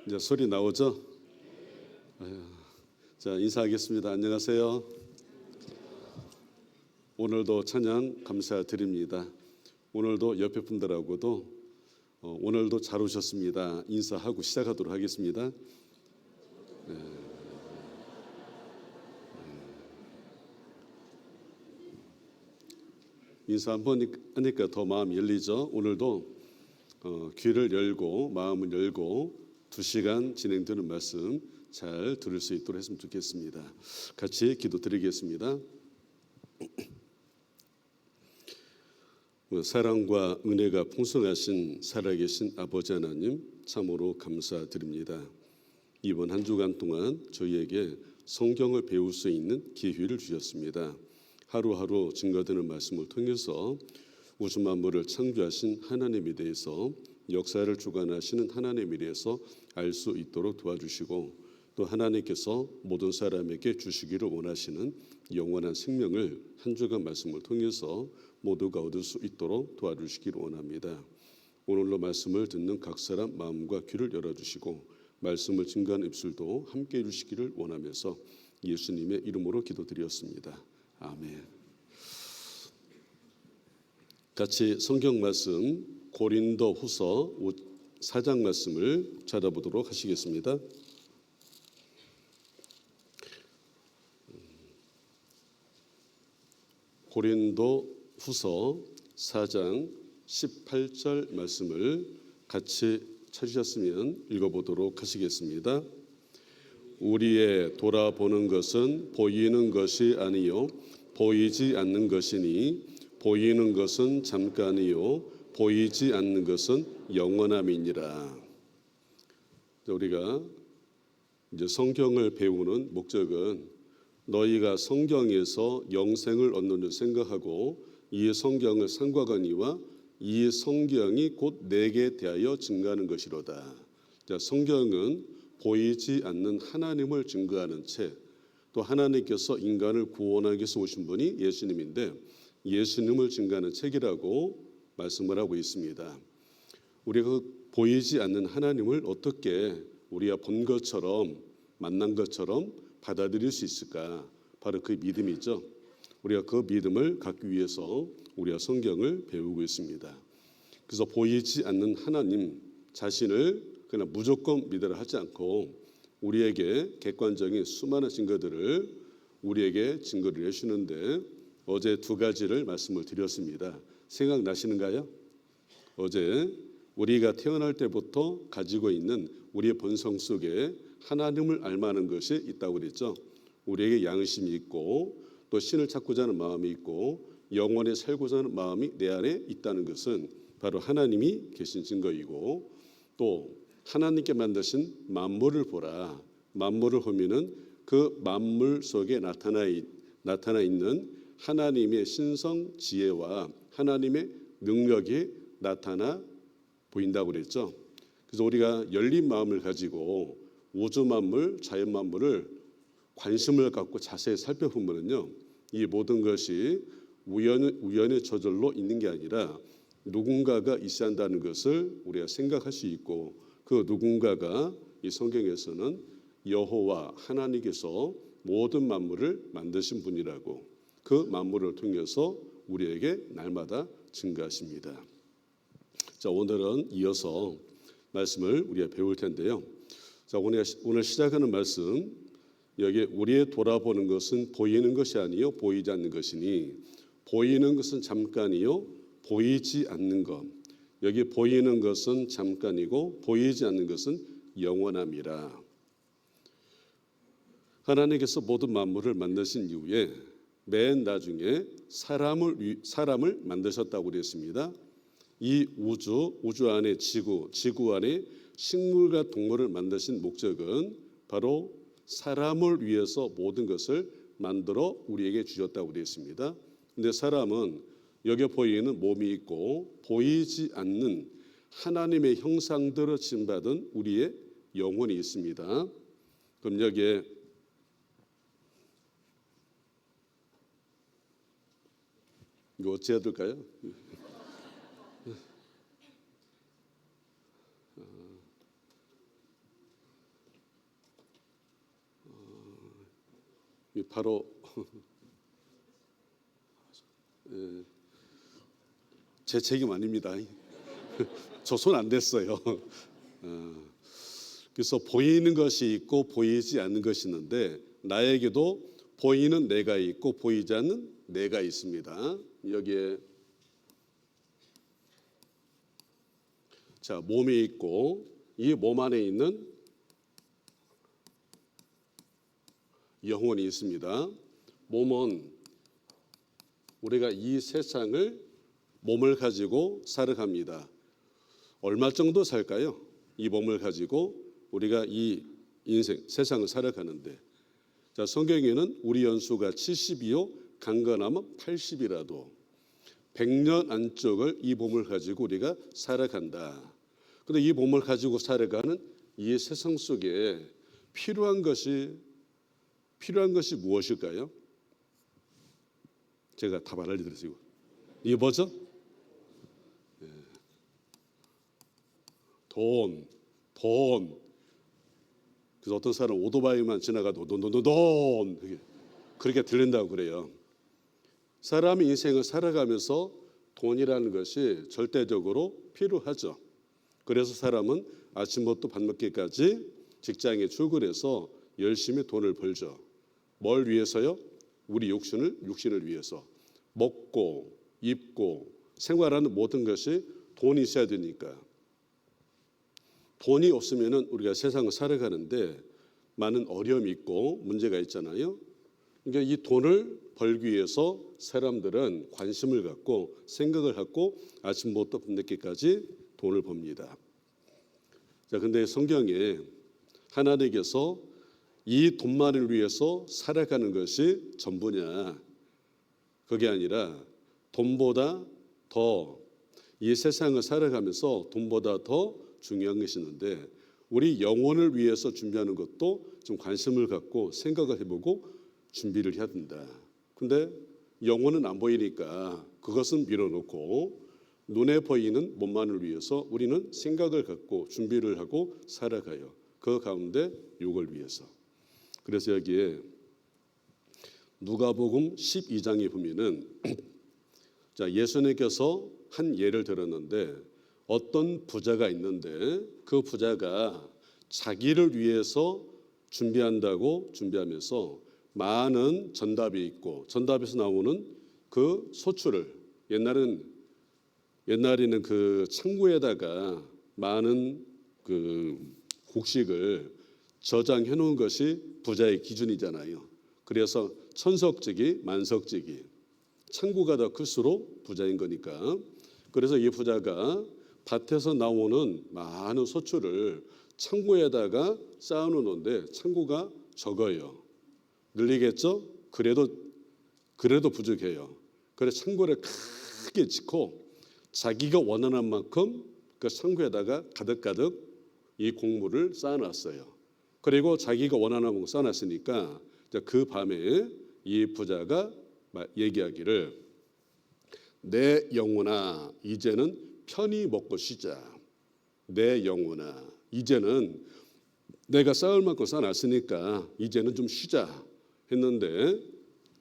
이제 소리 나오죠? 자, 인사하겠습니다. 안녕하세요. 오늘도 찬양 감사드립니다. 오늘도 옆에 분들하고도 오늘도 잘 오셨습니다. 인사하고 시작하도록 하겠습니다. 인사 한번 하니까 더 마음이 열리죠. 오늘도 귀를 열고 마음을 열고 2시간 진행되는 말씀 잘 들을 수 있도록 했으면 좋겠습니다. 같이 기도드리겠습니다. 사랑과 은혜가 풍성하신 살아계신 아버지 하나님, 참으로 감사드립니다. 이번 한 주간 동안 저희에게 성경을 배울 수 있는 기회를 주셨습니다. 하루하루 증거되는 말씀을 통해서 우주 만물을 창조하신 하나님에 대해서, 역사를 주관하시는 하나님에 대해서 알 수 있도록 도와주시고, 또 하나님께서 모든 사람에게 주시기를 원하시는 영원한 생명을 한 주간 말씀을 통해서 모두가 얻을 수 있도록 도와주시기를 원합니다. 오늘로 말씀을 듣는 각 사람 마음과 귀를 열어주시고 말씀을 증거하는 입술도 함께 해주시기를 원하면서 예수님의 이름으로 기도드렸습니다. 아멘. 같이 성경 말씀 고린도후서 4장 말씀을 찾아보도록 하시겠습니다. 고린도후서 4장 18절 말씀을 같이 찾으셨으면 읽어보도록 하시겠습니다. 우리의 돌아보는 것은 보이는 것이 아니요 보이지 않는 것이니, 보이는 것은 잠깐이요 보이지 않는 것은 영원함이니라. 우리가 이제 성경을 배우는 목적은 너희가 성경에서 영생을 얻는 줄 생각하고 이 성경을 상고하거니와 이 성경이 곧 내게 대하여 증거하는 것이로다. 자, 성경은 보이지 않는 하나님을 증거하는 책, 또 하나님께서 인간을 구원하기 위해서 오신 분이 예수님인데 예수님을 증거하는 책이라고 말씀을 하고 있습니다. 우리가 보이지 않는 하나님을 어떻게 우리가 본 것처럼 만난 것처럼 받아들일 수 있을까? 바로 그 믿음이죠. 우리가 그 믿음을 갖기 위해서 우리가 성경을 배우고 있습니다. 그래서 보이지 않는 하나님 자신을 그냥 무조건 믿으라 하지 않고 우리에게 객관적인 수많은 증거들을 우리에게 증거를 해주는데, 어제 2가지를 말씀을 드렸습니다. 생각나시는가요? 어제 우리가 태어날 때부터 가지고 있는 우리의 본성 속에 하나님을 알만한 것이 있다고 그랬죠. 우리에게 양심이 있고 또 신을 찾고자 하는 마음이 있고 영원히 살고자 하는 마음이 내 안에 있다는 것은 바로 하나님이 계신 증거이고, 또 하나님께 만드신 만물을 보라. 만물을 보면은 그 만물 속에 나타나 있는 하나님의 신성 지혜와 하나님의 능력이 나타나 보인다고 그랬죠. 그래서 우리가 열린 마음을 가지고 우주 만물, 자연 만물을 관심을 갖고 자세히 살펴보면요, 이 모든 것이 우연의 저절로 있는 게 아니라 누군가가 있어야 한다는 것을 우리가 생각할 수 있고, 그 누군가가 이 성경에서는 여호와 하나님께서 모든 만물을 만드신 분이라고, 그 만물을 통해서 우리에게 날마다 증거하십니다. 자, 오늘은 이어서 말씀을 우리가 배울 텐데요. 자, 오늘 시작하는 말씀, 여기 우리의 돌아보는 것은 보이는 것이 아니요 보이지 않는 것이니, 보이는 것은 잠깐이요 보이지 않는 것. 여기 보이는 것은 잠깐이고 보이지 않는 것은 영원함이라. 하나님께서 모든 만물을 만드신 이후에 맨 나중에 사람을 만드셨다고 그랬습니다. 이 우주 안에 지구 안에 식물과 동물을 만드신 목적은 바로 사람을 위해서 모든 것을 만들어 우리에게 주셨다고 그랬습니다. 근데 사람은 여기 보이는 몸이 있고 보이지 않는 하나님의 형상대로 지음받은 우리의 영혼이 있습니다. 그럼 여기에 이거 어찌해야 될까요? 바로 제 책임 아닙니다. 저 손 안 댔어요. 그래서 보이는 것이 있고 보이지 않는 것이 있는데 나에게도 보이는 내가 있고 보이지 않는 내가 있습니다. 여기에 자, 몸이 있고 이 몸 안에 있는 영혼이 있습니다. 몸은 우리가 이 세상을 몸을 가지고 살아갑니다. 얼마 정도 살까요? 이 몸을 가지고 우리가 이 인생 세상을 살아가는데 자, 성경에는 우리 연수가 70이요 강건하면 80이라도 100년 안쪽을 이 몸을 가지고 우리가 살아간다. 그런데 이 몸을 가지고 살아가는 이 세상 속에 필요한 것이 무엇일까요? 제가 답 안 알려드렸어요. 이게 뭐죠? 돈. 그래서 어떤 사람은 오토바이만 지나가도 돈 그렇게 들린다고 그래요. 사람이 인생을 살아가면서 돈이라는 것이 절대적으로 필요하죠. 그래서 사람은 아침부터 밤늦게까지 직장에 출근해서 열심히 돈을 벌죠. 뭘 위해서요? 우리 육신을 위해서. 먹고 입고 생활하는 모든 것이 돈이 있어야 되니까. 돈이 없으면은 우리가 세상을 살아가는데 많은 어려움이 있고 문제가 있잖아요. 그러니까 이 돈을 벌기 위해서 사람들은 관심을 갖고 생각을 갖고 아침부터 밤늦게까지 돈을 법니다. 자, 근데 성경에 하나님께서 이 돈만을 위해서 살아가는 것이 전부냐? 그게 아니라 돈보다 더 이 세상을 살아가면서 돈보다 더 중요한 것이 있는데 우리 영혼을 위해서 준비하는 것도 좀 관심을 갖고 생각을 해보고 준비를 해야 된다. 근데 영혼은 안 보이니까 그것은 밀어놓고 눈에 보이는 몸만을 위해서 우리는 생각을 갖고 준비를 하고 살아가요. 그 가운데 육을 위해서. 그래서 여기에 누가복음 12장에 보면은 자, 예수님께서 한 예를 들었는데 어떤 부자가 있는데 그 부자가 자기를 위해서 준비하면서 많은 전답이 있고 전답에서 나오는 그 소출을 옛날에는 그 창고에다가 많은 그 곡식을 저장해 놓은 것이 부자의 기준이잖아요. 그래서 천석지기, 만석지기 창고가 더 클수록 부자인 거니까. 그래서 이 부자가 밭에서 나오는 많은 소출을 창고에다가 쌓아놓는데 창고가 적어요. 늘리겠죠? 그래도 부족해요. 그래서 창고를 크게 짓고 자기가 원하는 만큼 그 창고에다가 가득가득 이 곡물을 쌓아놨어요. 그리고 자기가 원하는 만큼 쌓아놨으니까 그 밤에 이 부자가 얘기하기를 내 영혼아 이제는 편히 먹고 쉬자. 내 영혼아 이제는 내가 쌓을 만큼 쌓아놨으니까 이제는 좀 쉬자 했는데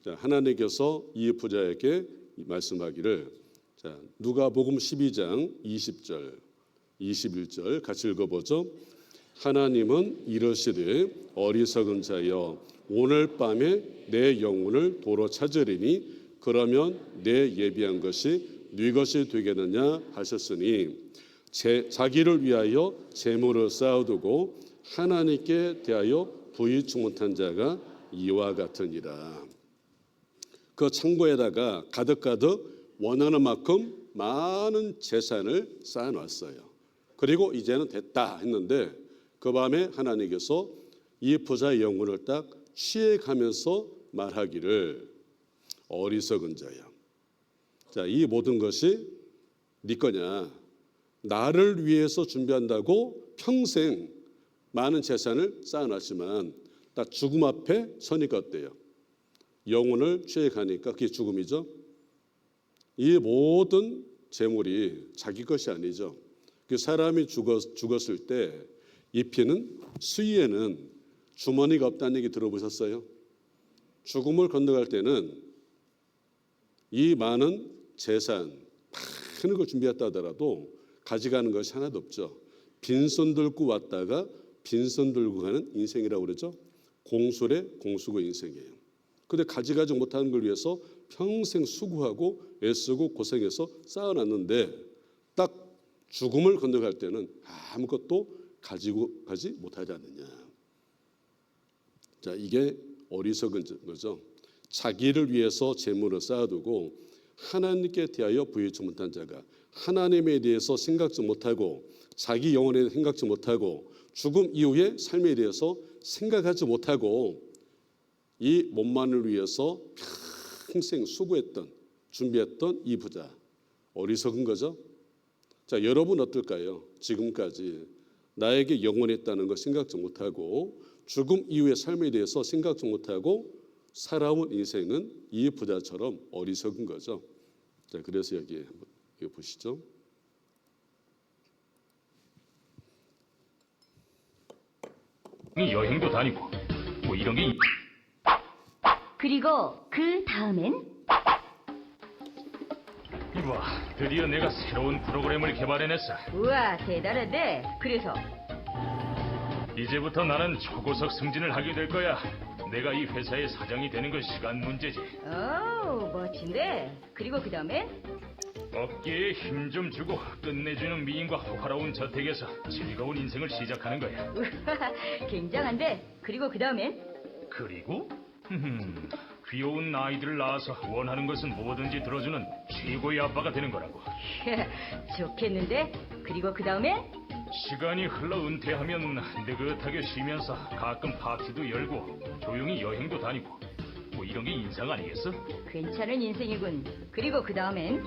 하나님께서 이 부자에게 말씀하기를 자, 누가복음 12장 20절 21절 같이 읽어보죠. 하나님은 이르시되 어리석은 자여 오늘 밤에 내 영혼을 도로 찾으리니 그러면 내 예비한 것이 네 것이 되겠느냐 하셨으니 자기를 위하여 재물을 쌓아두고 하나님께 대하여 부유치 못한 자가 이와 같으니라. 그 창고에다가 가득가득 원하는 만큼 많은 재산을 쌓아놨어요. 그리고 이제는 됐다 했는데 그 밤에 하나님께서 이 부자의 영혼을 딱 취해가면서 말하기를 어리석은 자야. 자, 이 모든 것이 네 거냐? 나를 위해서 준비한다고 평생 많은 재산을 쌓아놨지만 딱 죽음 앞에 서니까 어때요? 영혼을 취해가니까 그게 죽음이죠. 이 모든 재물이 자기 것이 아니죠. 그 사람이 죽었을 때 이 피는 수위에는 주머니가 없다는 얘기 들어보셨어요? 죽음을 건너갈 때는 이 많은 재산, 많은 걸 준비했다 하더라도 가져가는 것이 하나도 없죠. 빈손 들고 왔다가 빈손 들고 가는 인생이라고 그러죠. 공술의 공수고 인생이에요. 근데 가져가지 못하는 걸 위해서 평생 수고하고 애쓰고 고생해서 쌓아놨는데 딱 죽음을 건너갈 때는 아무것도 가지고 가지 못하지 않느냐. 자, 이게 어리석은 거죠. 자기를 위해서 재물을 쌓아두고 하나님께 대하여 부여치 못한 자가 하나님에 대해서 생각지 못하고 자기 영혼에 대해서 생각지 못하고 죽음 이후의 삶에 대해서 생각하지 못하고 이 몸만을 위해서 평생 수고했던 준비했던 이 부자 어리석은 거죠. 자, 여러분 어떨까요? 지금까지 나에게 영혼이 있다는 거 생각지 못하고 죽음 이후의 삶에 대해서 생각지 못하고 살아온 인생은 이 부자처럼 어리석은 거죠. 자, 그래서 여기 한번 보시죠. 여행도 다니고 뭐 이런 게 그리고 그 다음엔 이봐, 드디어 내가 새로운 프로그램을 개발해냈어. 우와 대단한데. 그래서 이제부터 나는 초고속 승진을 하게 될 거야. 내가 이 회사의 사장이 되는 건 시간 문제지. 오 멋진데. 그리고 그 다음엔 어깨에 힘 좀 주고 끝내주는 미인과 호화로운 저택에서 즐거운 인생을 시작하는 거야. 우와 굉장한데. 그리고 그 다음엔 그리고 귀여운 아이들을 낳아서 원하는 것은 뭐든지 들어주는 최고의 아빠가 되는 거라고. 좋겠는데. 그리고 그 다음엔 시간이 흘러 은퇴하면 느긋하게 쉬면서 가끔 파티도 열고 조용히 여행도 다니고 뭐 이런 게 인상 아니겠어? 괜찮은 인생이군. 그리고 그 다음엔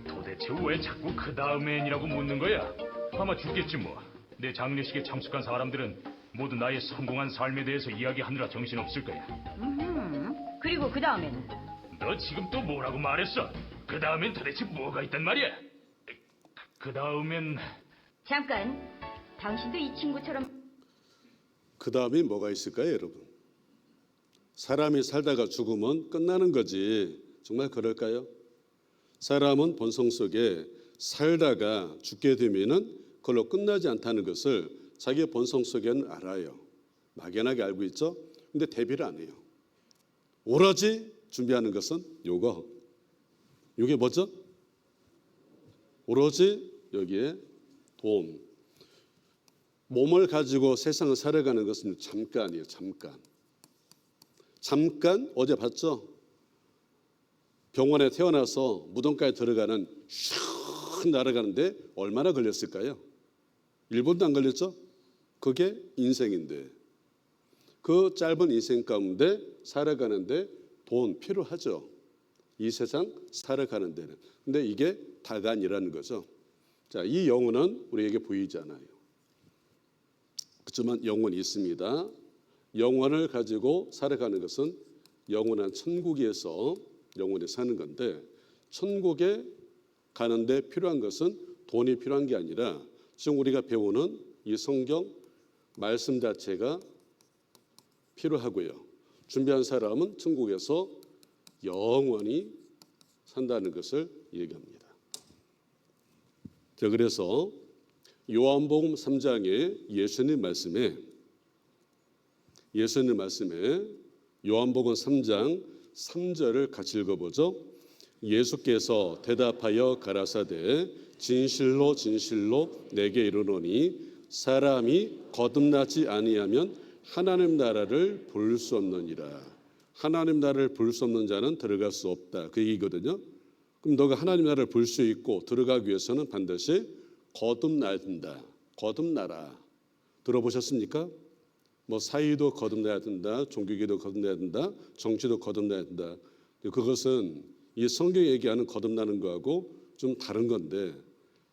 도대체 왜 자꾸 그 다음엔이라고 묻는 거야? 아마 죽겠지 뭐. 내 장례식에 참석한 사람들은 모두 나의 성공한 삶에 대해서 이야기하느라 정신없을 거야. 그리고 그 다음엔 너 지금 또 뭐라고 말했어? 그 다음엔 도대체 뭐가 있단 말이야? 그 다음엔 잠깐. 당신도 이 친구처럼 그 다음에 뭐가 있을까요, 여러분? 사람이 살다가 죽으면 끝나는 거지. 정말 그럴까요? 사람은 본성 속에 살다가 죽게 되면은 그걸로 끝나지 않다는 것을 자기의 본성 속에는 알아요. 막연하게 알고 있죠. 근데 대비를 안 해요. 오로지 준비하는 것은 요게 뭐죠? 오로지 여기에 돈. 몸을 가지고 세상을 살아가는 것은 잠깐이에요. 잠깐 어제 봤죠? 병원에 태어나서 무덤까지 들어가는 슉 날아가는데 얼마나 걸렸을까요? 1분도 안 걸렸죠? 그게 인생인데 그 짧은 인생 가운데 살아가는데 돈 필요하죠. 이 세상 살아가는 데는. 근데 이게 다가 아니라는 거죠. 자, 이 영혼은 우리에게 보이지 않아요. 그렇지만 영혼이 있습니다. 영혼을 가지고 살아가는 것은 영원한 천국에서 영원히 사는 건데 천국에 가는데 필요한 것은 돈이 필요한 게 아니라 지금 우리가 배우는 이 성경 말씀 자체가 필요하고요. 준비한 사람은 천국에서 영원히 산다는 것을 얘기합니다. 자, 그래서 요한복음 3장의 예수님 말씀에 요한복음 3장 3절을 같이 읽어보죠. 예수께서 대답하여 가라사대 진실로 진실로 내게 이르노니 사람이 거듭나지 아니하면 하나님 나라를 볼 수 없느니라. 하나님 나라를 볼 수 없는 자는 들어갈 수 없다. 그 얘기거든요. 그럼 너가 하나님 나라를 볼 수 있고 들어가기 위해서는 반드시 거듭나야 된다. 거듭나라. 들어보셨습니까? 뭐 사회도 거듭나야 된다. 종교계도 거듭나야 된다. 정치도 거듭나야 된다. 그것은 이 성경이 얘기하는 거듭나는 거하고 좀 다른 건데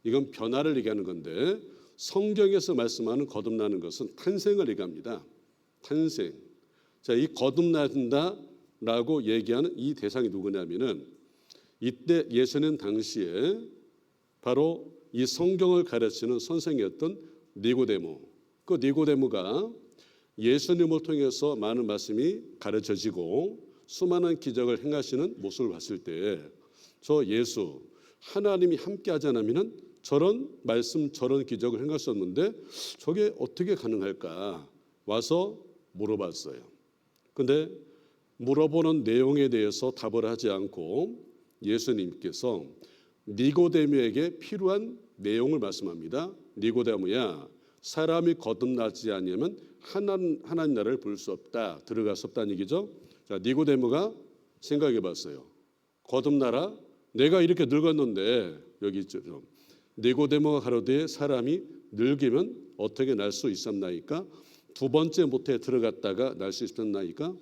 이건 변화를 얘기하는 건데 성경에서 말씀하는 거듭나는 것은 탄생을 얘기합니다. 탄생. 자, 이 거듭나야 된다라고 얘기하는 이 대상이 누구냐면은 이때 예수님 당시에 바로 이 성경을 가르치는 선생이었던 니고데모. 그 니고데모가 예수님을 통해서 많은 말씀이 가르쳐지고 수많은 기적을 행하시는 모습을 봤을 때 저 예수 하나님이 함께하지 않으면 저런 말씀 저런 기적을 행할 수 없는데 저게 어떻게 가능할까 와서 물어봤어요. 근데 물어보는 내용에 대해서 답을 하지 않고 예수님께서 니고데모에게 필요한 내용을 말씀합니다. 니고데모야, 사람이 거듭나지 않으면 하나님 나라를 볼 수 없다, 들어갈 수 없다는 얘기죠. 자, 니고데모가 생각해 봤어요. 거듭나라? 내가 이렇게 늙었는데 여기 있죠. 니고데모가 가로되 사람이 늙으면 어떻게 날 수 있었나이까? 두 번째 모태에 들어갔다가 날 수 있었나이까?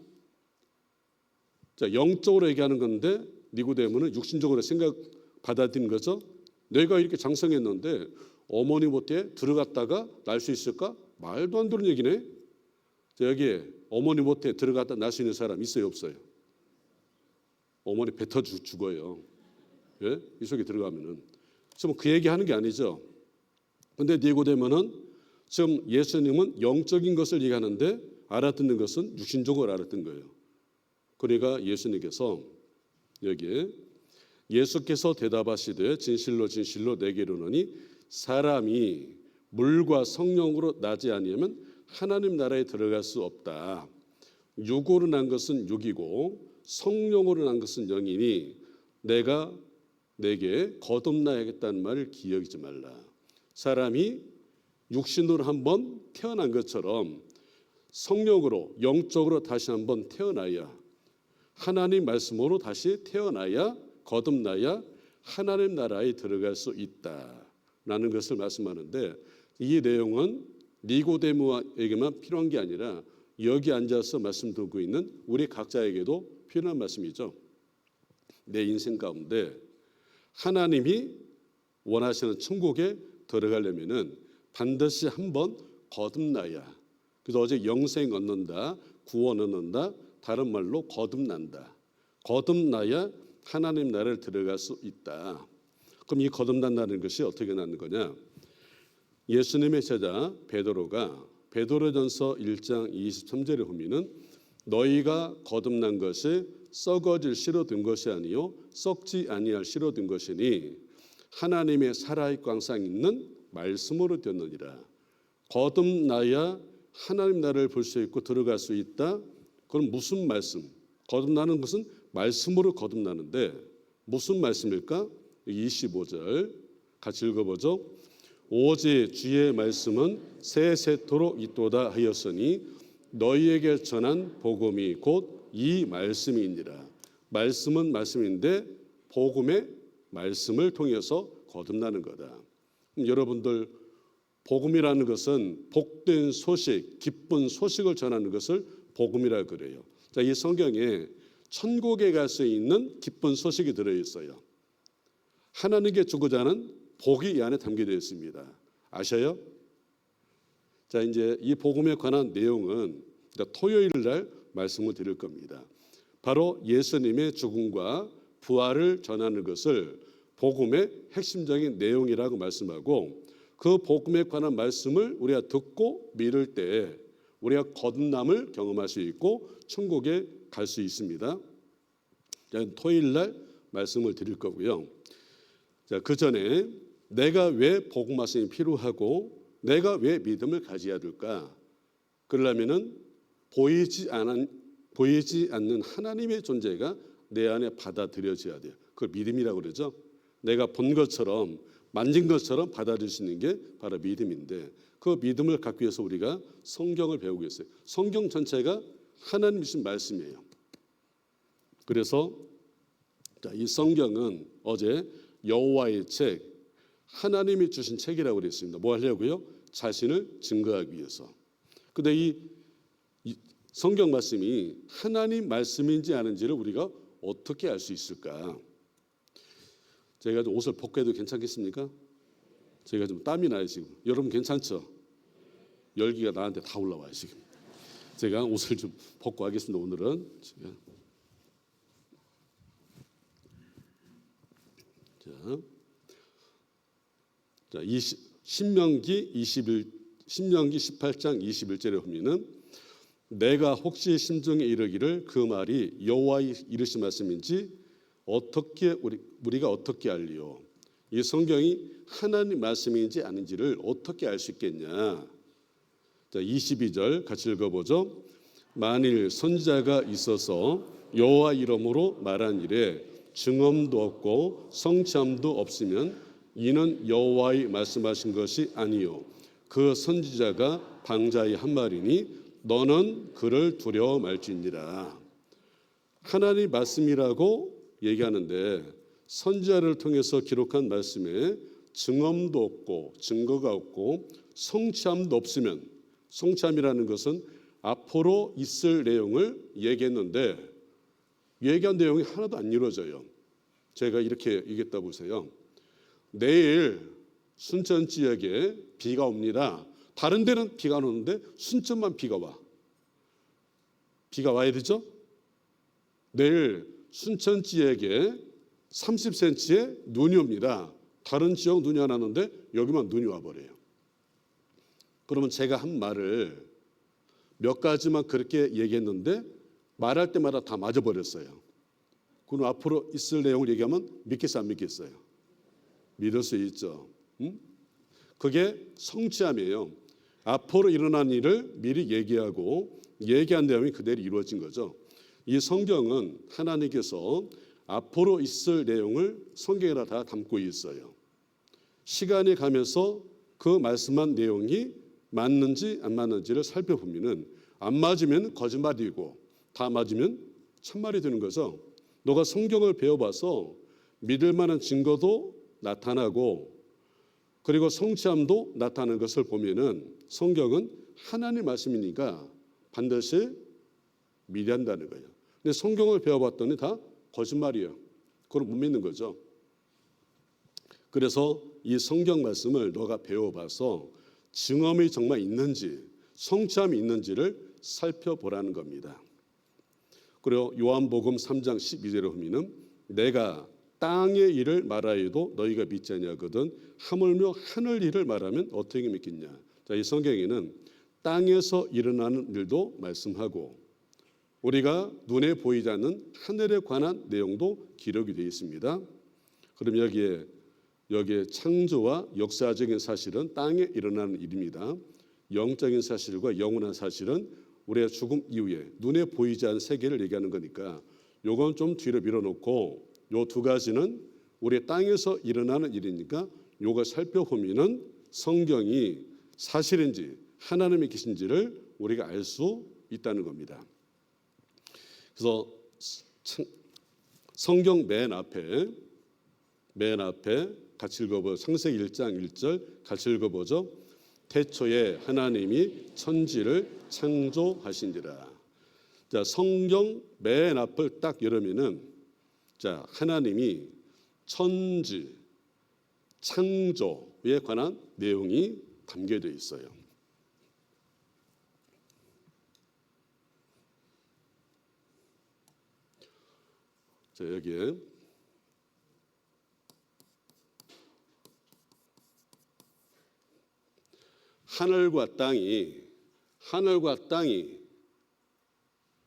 자, 영적으로 얘기하는 건데 니고데모는 육신적으로 생각 받아들인 거죠. 내가 이렇게 장성했는데 어머니 모태에 들어갔다가 날 수 있을까? 말도 안 되는 얘기네. 자, 여기에 어머니 모태에 들어갔다 날 수 있는 사람 있어요, 없어요? 어머니 뱉어 죽어요. 예? 이 속에 들어가면은 지금 그 얘기하는 게 아니죠. 근데 니고데모는 지금 예수님은 영적인 것을 얘기하는데 알아듣는 것은 육신적으로 알아듣는 거예요. 그러니까 예수님께서 여기에 예수께서 대답하시되 진실로 진실로 내게 이르노니 사람이 물과 성령으로 나지 아니하면 하나님 나라에 들어갈 수 없다. 육으로 난 것은 육이고 성령으로 난 것은 영이니 내가 내게 거듭나야겠다는 말을 기억하지 말라. 사람이 육신으로 한번 태어난 것처럼 성령으로 영적으로 다시 한번 태어나야 하나님 말씀으로 다시 태어나야 거듭나야 하나님 나라에 들어갈 수 있다라는 것을 말씀하는데 이 내용은 니고데모에게만 필요한 게 아니라 여기 앉아서 말씀 듣고 있는 우리 각자에게도 필요한 말씀이죠. 내 인생 가운데 하나님이 원하시는 천국에 들어가려면은 반드시 한번 거듭나야. 그래서 어제 영생 얻는다, 구원 얻는다, 다른 말로 거듭난다. 거듭나야 하나님 나라를 들어갈 수 있다. 그럼 이 거듭난다는 것이 어떻게 나는 거냐? 예수님의 제자 베드로가 베드로전서 1장 23절에 보면은 너희가 거듭난 것이 썩어질 씨로 된 것이 아니요 썩지 아니할 씨로 된 것이니 하나님의 살아있고 항상 있는 말씀으로 되느니라. 거듭나야 하나님 나라를 볼 수 있고 들어갈 수 있다. 그럼 무슨 말씀? 거듭나는 것은 말씀으로 거듭나는데 무슨 말씀일까? 25절 같이 읽어보죠. 오직 주의 말씀은 세세토록 있도다 하였으니 너희에게 전한 복음이 곧 이 말씀이니라. 말씀은 말씀인데 복음의 말씀을 통해서 거듭나는 거다. 여러분들 복음이라는 것은 복된 소식, 기쁜 소식을 전하는 것을 복음이라 그래요. 자, 이 성경에 천국에 갈 수 있는 기쁜 소식이 들어 있어요. 하나님께 주고자 하는 복이 이 안에 담겨져 있습니다. 아셔요? 자, 이제 이 복음에 관한 내용은 토요일 날 말씀을 드릴 겁니다. 바로 예수님의 죽음과 부활을 전하는 것을 복음의 핵심적인 내용이라고 말씀하고 그 복음에 관한 말씀을 우리가 듣고 믿을 때 우리가 거듭남을 경험할 수 있고 천국에 갈 수 있습니다. 자, 토요일 날 말씀을 드릴 거고요. 자, 그 전에 내가 왜 복음 말씀이 필요하고 내가 왜 믿음을 가져야 될까? 그러려면은 보이지 않는 하나님의 존재가 내 안에 받아들여져야 돼요. 그걸 믿음이라고 그러죠. 내가 본 것처럼 만진 것처럼 받아들일 수 있는 게 바로 믿음인데 그 믿음을 갖기 위해서 우리가 성경을 배우고 있어요. 성경 전체가 하나님 주신 말씀이에요. 그래서 이 성경은 어제 여호와의 책, 하나님이 주신 책이라고 그랬습니다. 뭐 하려고요? 자신을 증거하기 위해서. 근데 이 성경 말씀이 하나님 말씀인지 아닌지를 우리가 어떻게 알 수 있을까? 제가 좀 옷을 벗고 해도 괜찮겠습니까? 제가 좀 땀이 나요 지금. 여러분 괜찮죠? 열기가 나한테 다 올라와요 지금. 제가 옷을 좀 벗고 하겠습니다. 오늘은 자, 신명기 18장 21절에 보면은 내가 혹시 심중에 이르기를 그 말이 여호와의 이르신 말씀인지 어떻게 우리가 어떻게 알리요? 이 성경이 하나님 말씀인지 아닌지를 어떻게 알 수 있겠냐? 자, 22절 같이 읽어보죠. 만일 선지자가 있어서 여호와 이름으로 말한 일에 증언도 없고 성취함도 없으면 이는 여호와의 말씀하신 것이 아니요 그 선지자가 방자의 한 말이니 너는 그를 두려워 말지니라. 하나님 말씀이라고 얘기하는데 선지자를 통해서 기록한 말씀에 증언도 없고 증거가 없고 성취함도 없으면, 성취함이라는 것은 앞으로 있을 내용을 얘기했는데 얘기한 내용이 하나도 안 이루어져요. 제가 이렇게 얘기했다 보세요. 내일 순천 지역에 비가 옵니다. 다른 데는 비가 안 오는데 순천만 비가 와. 비가 와야 되죠? 내일 순천 지역에 30cm의 눈이 옵니다. 다른 지역 눈이 안 왔는데 여기만 눈이 와버려요. 그러면 제가 한 말을 몇 가지만 그렇게 얘기했는데 말할 때마다 다 맞아버렸어요. 그럼 앞으로 있을 내용을 얘기하면 믿겠어요, 안 믿겠어요? 믿을 수 있죠. 그게 성취함이에요. 앞으로 일어난 일을 미리 얘기하고 얘기한 내용이 그대로 이루어진 거죠. 이 성경은 하나님께서 앞으로 있을 내용을 성경에 다 담고 있어요. 시간이 가면서 그 말씀한 내용이 맞는지 안 맞는지를 살펴보면은 안 맞으면 거짓말이고 다 맞으면 참말이 되는 거죠. 너가 성경을 배워봐서 믿을 만한 증거도 나타나고 그리고 성취함도 나타나는 것을 보면은 성경은 하나님 말씀이니까 반드시 믿어야 한다는 거예요. 근데 성경을 배워봤더니 다 거짓말이에요. 그걸 못 믿는 거죠. 그래서 이 성경 말씀을 너가 배워봐서 증언이 정말 있는지 성취함이 있는지를 살펴보라는 겁니다. 그리고 요한복음 3장 12절에 보면 내가 땅의 일을 말하여도 너희가 믿지 아니하거든 하물며 하늘 일을 말하면 어떻게 믿겠냐. 자, 이 성경에는 땅에서 일어나는 일도 말씀하고 우리가 눈에 보이지 않는 하늘에 관한 내용도 기록이 되어 있습니다. 그럼 여기에 창조와 역사적인 사실은 땅에 일어나는 일입니다. 영적인 사실과 영원한 사실은 우리의 죽음 이후에 눈에 보이지 않는 세계를 얘기하는 거니까 요건 좀 뒤로 밀어놓고 요 두 가지는 우리 땅에서 일어나는 일이니까 요거 살펴보면은 성경이 사실인지 하나님이 계신지를 우리가 알 수 있다는 겁니다. 그래서 성경 맨 앞에 같이 읽어보죠. 창세기 1장 1절 같이 읽어보죠. 태초에 하나님이 천지를 창조하신지라. 자, 성경 맨 앞을 딱 열으면은 자, 하나님이 천지 창조에 관한 내용이 담겨져 있어요. 자, 여기에 하늘과 땅이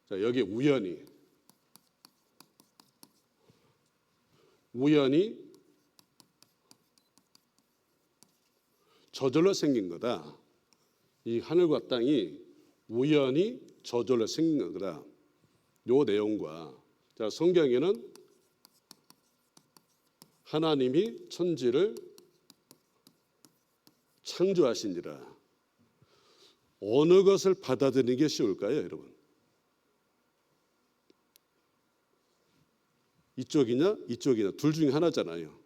자, 여기 우연히 저절로 생긴 거다. 이 하늘과 땅이 우연히 저절로 생긴 거다. 요 내용과 자, 성경에는 하나님이 천지를 창조하시니라. 어느 것을 받아들이는 게 쉬울까요, 여러분? 이쪽이냐 둘 중에 하나잖아요.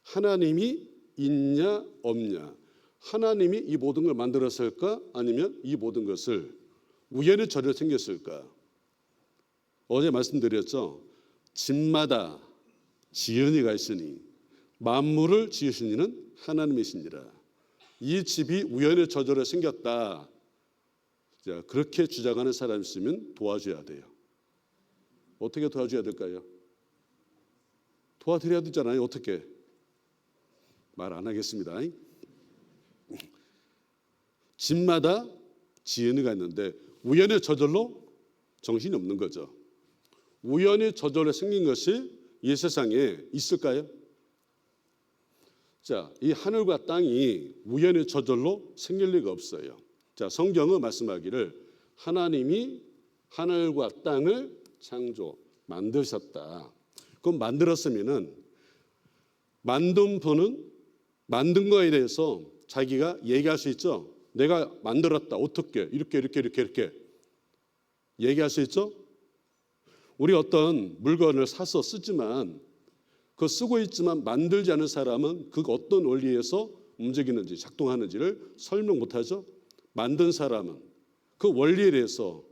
하나님이 있냐 없냐. 하나님이 이 모든 걸 만들었을까? 아니면 이 모든 것을 우연히 저절로 생겼을까? 어제 말씀드렸죠. 집마다 지은이가 있으니 만물을 지으신 이는 하나님이시니라. 이 집이 우연히 저절로 생겼다. 자, 그렇게 주장하는 사람이 있으면 도와줘야 돼요. 어떻게 도와줘야 될까요? 도와드려야 되잖아요. 어떻게? 말 안 하겠습니다. 집마다 지은이가 있는데 우연히 저절로 정신이 없는 거죠. 우연히 저절로 생긴 것이 이 세상에 있을까요? 자, 이 하늘과 땅이 우연히 저절로 생길 리가 없어요. 자, 성경은 말씀하기를 하나님이 하늘과 땅을 만드셨다. 그럼 만들었으면은 만든 분은 만든 거에 대해서 자기가 얘기할 수 있죠. 내가 만들었다. 어떻게 이렇게 얘기할 수 있죠. 우리 어떤 물건을 사서 쓰지만 그 쓰고 있지만 만들지 않은 사람은 그 어떤 원리에서 움직이는지 작동하는지를 설명 못하죠. 만든 사람은 그 원리에 대해서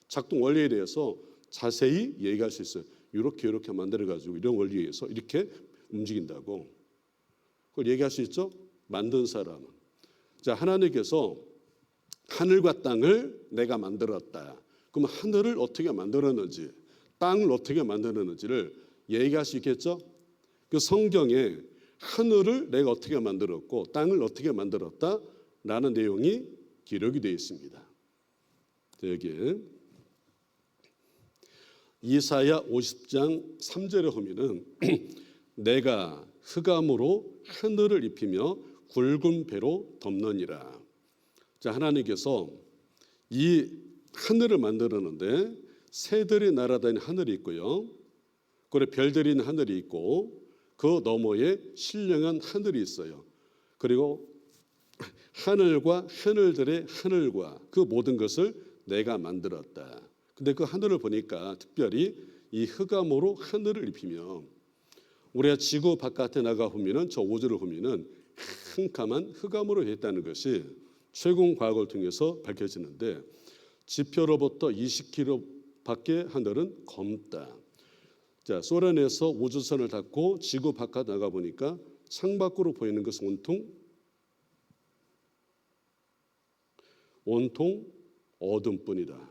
작동 원리에 대해서 자세히 얘기할 수 있어요. 이렇게 만들어가지고 이런 원리에 의해서 이렇게 움직인다고. 그걸 얘기할 수 있죠. 만든 사람은. 자, 하나님께서 하늘과 땅을 내가 만들었다. 그럼 하늘을 어떻게 만들었는지 땅을 어떻게 만들었는지를 얘기할 수 있겠죠. 그 성경에 하늘을 내가 어떻게 만들었고 땅을 어떻게 만들었다라는 내용이 기록이 되어 있습니다. 여기에 이사야 50장 3절에 보면은 내가 흑암으로 하늘을 입히며 굵은 배로 덮느니라. 자, 하나님께서 이 하늘을 만들었는데 새들이 날아다니는 하늘이 있고요. 그리고 별들이 있는 하늘이 있고 그 너머에 신령한 하늘이 있어요. 그리고 하늘과 하늘들의 하늘과 그 모든 것을 내가 만들었다. 근데 그 하늘을 보니까 특별히 이 흑암으로 하늘을 입히며 우리가 지구 바깥에 나가 보면은 저 우주를 보면은 캄캄한 흑암으로 했다는 것이 최근 과학을 통해서 밝혀지는데 지표로부터 20km 밖의 하늘은 검다. 자, 소련에서 우주선을 닫고 지구 바깥 나가 보니까 창밖으로 보이는 것은 온통 어둠뿐이다.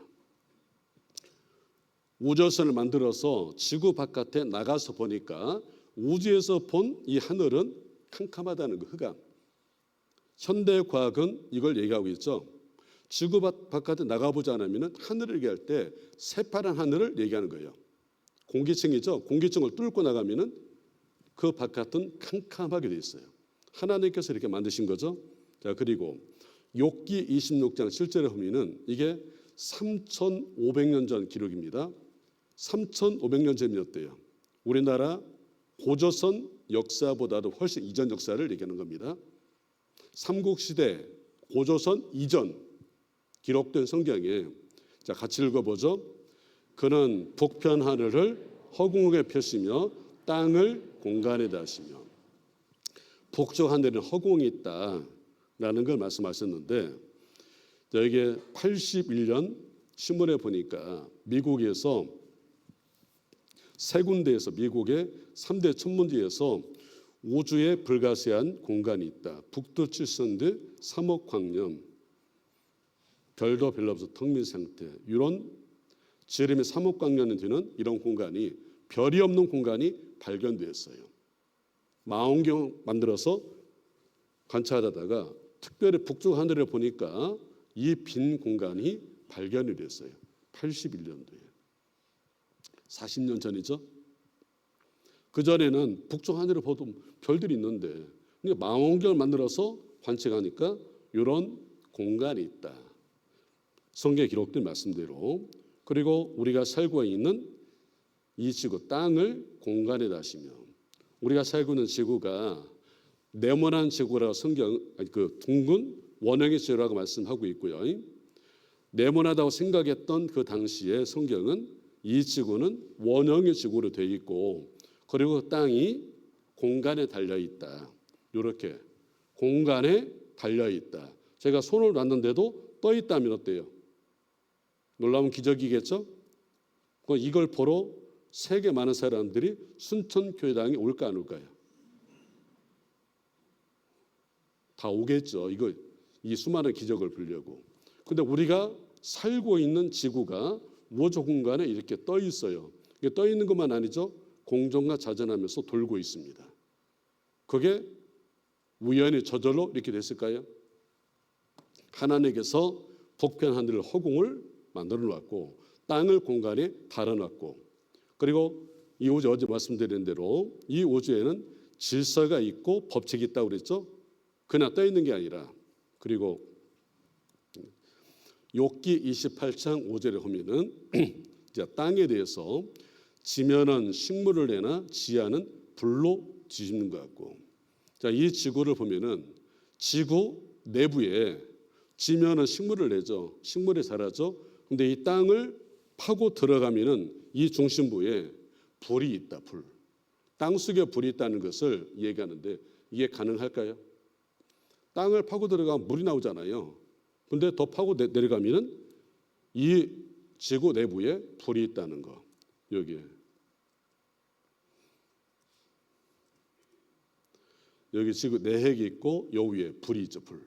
우주선을 만들어서 지구 바깥에 나가서 보니까 우주에서 본 이 하늘은 캄캄하다는 거, 흑암. 현대 과학은 이걸 얘기하고 있죠. 지구 바깥에 나가보지 않으면 하늘을 얘기할 때 새파란 하늘을 얘기하는 거예요. 공기층이죠. 공기층을 뚫고 나가면은 그 바깥은 캄캄하게 돼 있어요. 하나님께서 이렇게 만드신 거죠. 자, 그리고 욥기 26장 7절에 보면은 이게 3,500년 전 기록입니다. 3,500년 전이었대요. 우리나라 고조선 역사보다도 훨씬 이전 역사를 얘기하는 겁니다. 삼국시대 고조선 이전 기록된 성경에 자, 같이 읽어보죠. 그는 북편 하늘을 허공에 펴시며 땅을 공간에다 하시며 북쪽 하늘에는 허공이 있다라는 걸 말씀하셨는데 여기에 81년 신문에 보니까 미국에서 세 군데에서 미국의 3대 천문지에서 우주에 불가시한 공간이 있다. 북두 칠성대 3억 광년 별도 별로 없어 텅 빈 상태. 이런 지름이 3억 광년이 되는 이런 공간이 별이 없는 공간이 발견되었어요. 망원경 만들어서 관찰하다가 특별히 북쪽 하늘을 보니까 이 빈 공간이 발견이 됐어요. 81년도에. 40년 전이죠. 그전에는 북쪽 하늘을 봐도 별들이 있는데 망원경을 만들어서 관측하니까 이런 공간이 있다. 성경에 기록된 말씀대로. 그리고 우리가 살고 있는 이 지구 땅을 공간에 다시며 우리가 살고 있는 지구가 네모난 지구라고 성경 그 둥근 원형의 지구라고 말씀하고 있고요. 네모나다고 생각했던 그 당시에 성경은 이 지구는 원형의 지구로 되어 있고 그리고 땅이 공간에 달려 있다. 이렇게 공간에 달려 있다. 제가 손을 놨는데도 떠 있다면 어때요? 놀라운 기적이겠죠? 이걸 보러 세계 많은 사람들이 순천교회당에 올까 안 올까요? 다 오겠죠. 이 수많은 기적을 보려고. 근데 우리가 살고 있는 지구가 우주 공간에 이렇게 떠 있어요. 이게 떠 있는 것만 아니죠. 공전과 자전하면서 돌고 있습니다. 그게 우연히 저절로 이렇게 됐을까요? 하나님께서 북편 하늘을 허공을 만들어 놨고 땅을 공간에 달아 놨고 그리고 이 우주 어제 말씀드린 대로 이 우주에는 질서가 있고 법칙이 있다고 그랬죠. 그냥 떠 있는 게 아니라 그리고 욥기 28장 5절에 보면은 이제 땅에 대해서 지면은 식물을 내나 지하는 불로 뒤집는 것 같고 자, 이 지구를 보면은 지구 내부에 지면은 식물을 내죠. 식물이 자라죠. 근데 이 땅을 파고 들어가면은 이 중심부에 불이 있다. 불. 땅 속에 불이 있다는 것을 얘기하는데 이게 가능할까요? 땅을 파고 들어가면 물이 나오잖아요. 근데 더 파고 내려가면은 이 지구 내부에 불이 있다는 거. 여기에. 여기 지구 내핵이 있고 요 위에 불이 있죠. 불.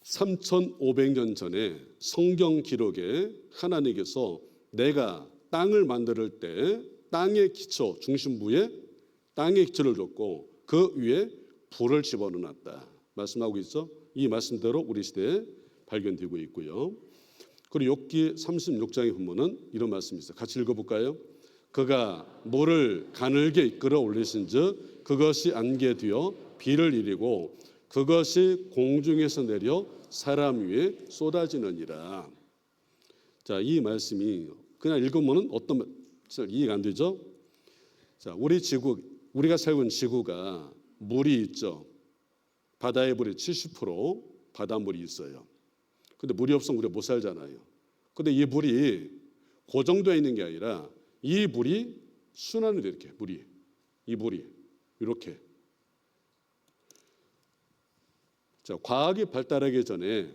3,500년 전에 성경 기록에 하나님께서 내가 땅을 만들 때 땅의 기초 중심부에 땅의 기초를 줬고 그 위에 불을 집어넣었다 말씀하고 있죠. 이 말씀대로 우리 시대에 발견되고 있고요. 그리고 욥기 36장에 보면은 이런 말씀이 있어요. 같이 읽어볼까요? 그가 물을 가늘게 이끌어 올리신즉 그것이 안개 되어 비를 이리고 그것이 공중에서 내려 사람 위에 쏟아지느니라. 자, 이 말씀이 그냥 읽으면은 어떤 말 이해가 안 되죠? 자, 우리 지구 우리가 살고 있는 지구가 물이 있죠. 바다의 물이 70% 바닷물이 있어요. 근데 물이 없으면 우리가 못 살잖아요. 근데 이 물이 고정되어 있는 게 아니라 이 물이 순환이 돼 이렇게 이 물이 이렇게. 자, 과학이 발달하기 전에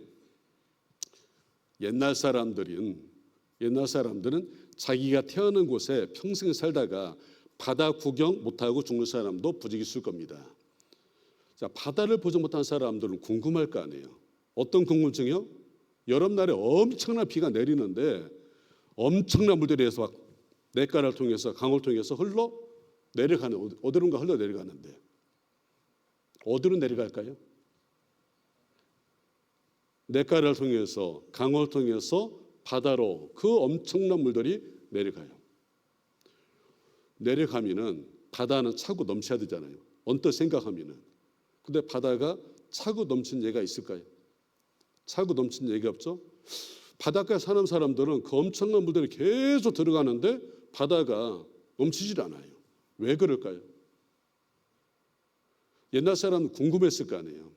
옛날 사람들은 자기가 태어난 곳에 평생 살다가 바다 구경 못하고 죽는 사람도 부지기 있을 겁니다. 자, 바다를 보지 못한 사람들은 궁금할 거 아니에요. 어떤 궁금증이요? 여름날에 엄청난 비가 내리는데 엄청난 물들이 해서 막 냇가를 통해서 강을 통해서 흘러 내려가는 어디론가 흘러 내려가는데 어디로 내려갈까요? 냇가를 통해서 강을 통해서 바다로 그 엄청난 물들이 내려가요. 내려가면은 바다는 차고 넘쳐야 되잖아요. 언뜻 생각하면은. 근데 바다가 차고 넘친 예가 있을까요? 차고 넘친 예가 없죠. 바닷가에 사는 사람들은 그 엄청난 물들이 계속 들어가는데 바다가 넘치질 않아요. 왜 그럴까요? 옛날 사람은 궁금했을 거 아니에요.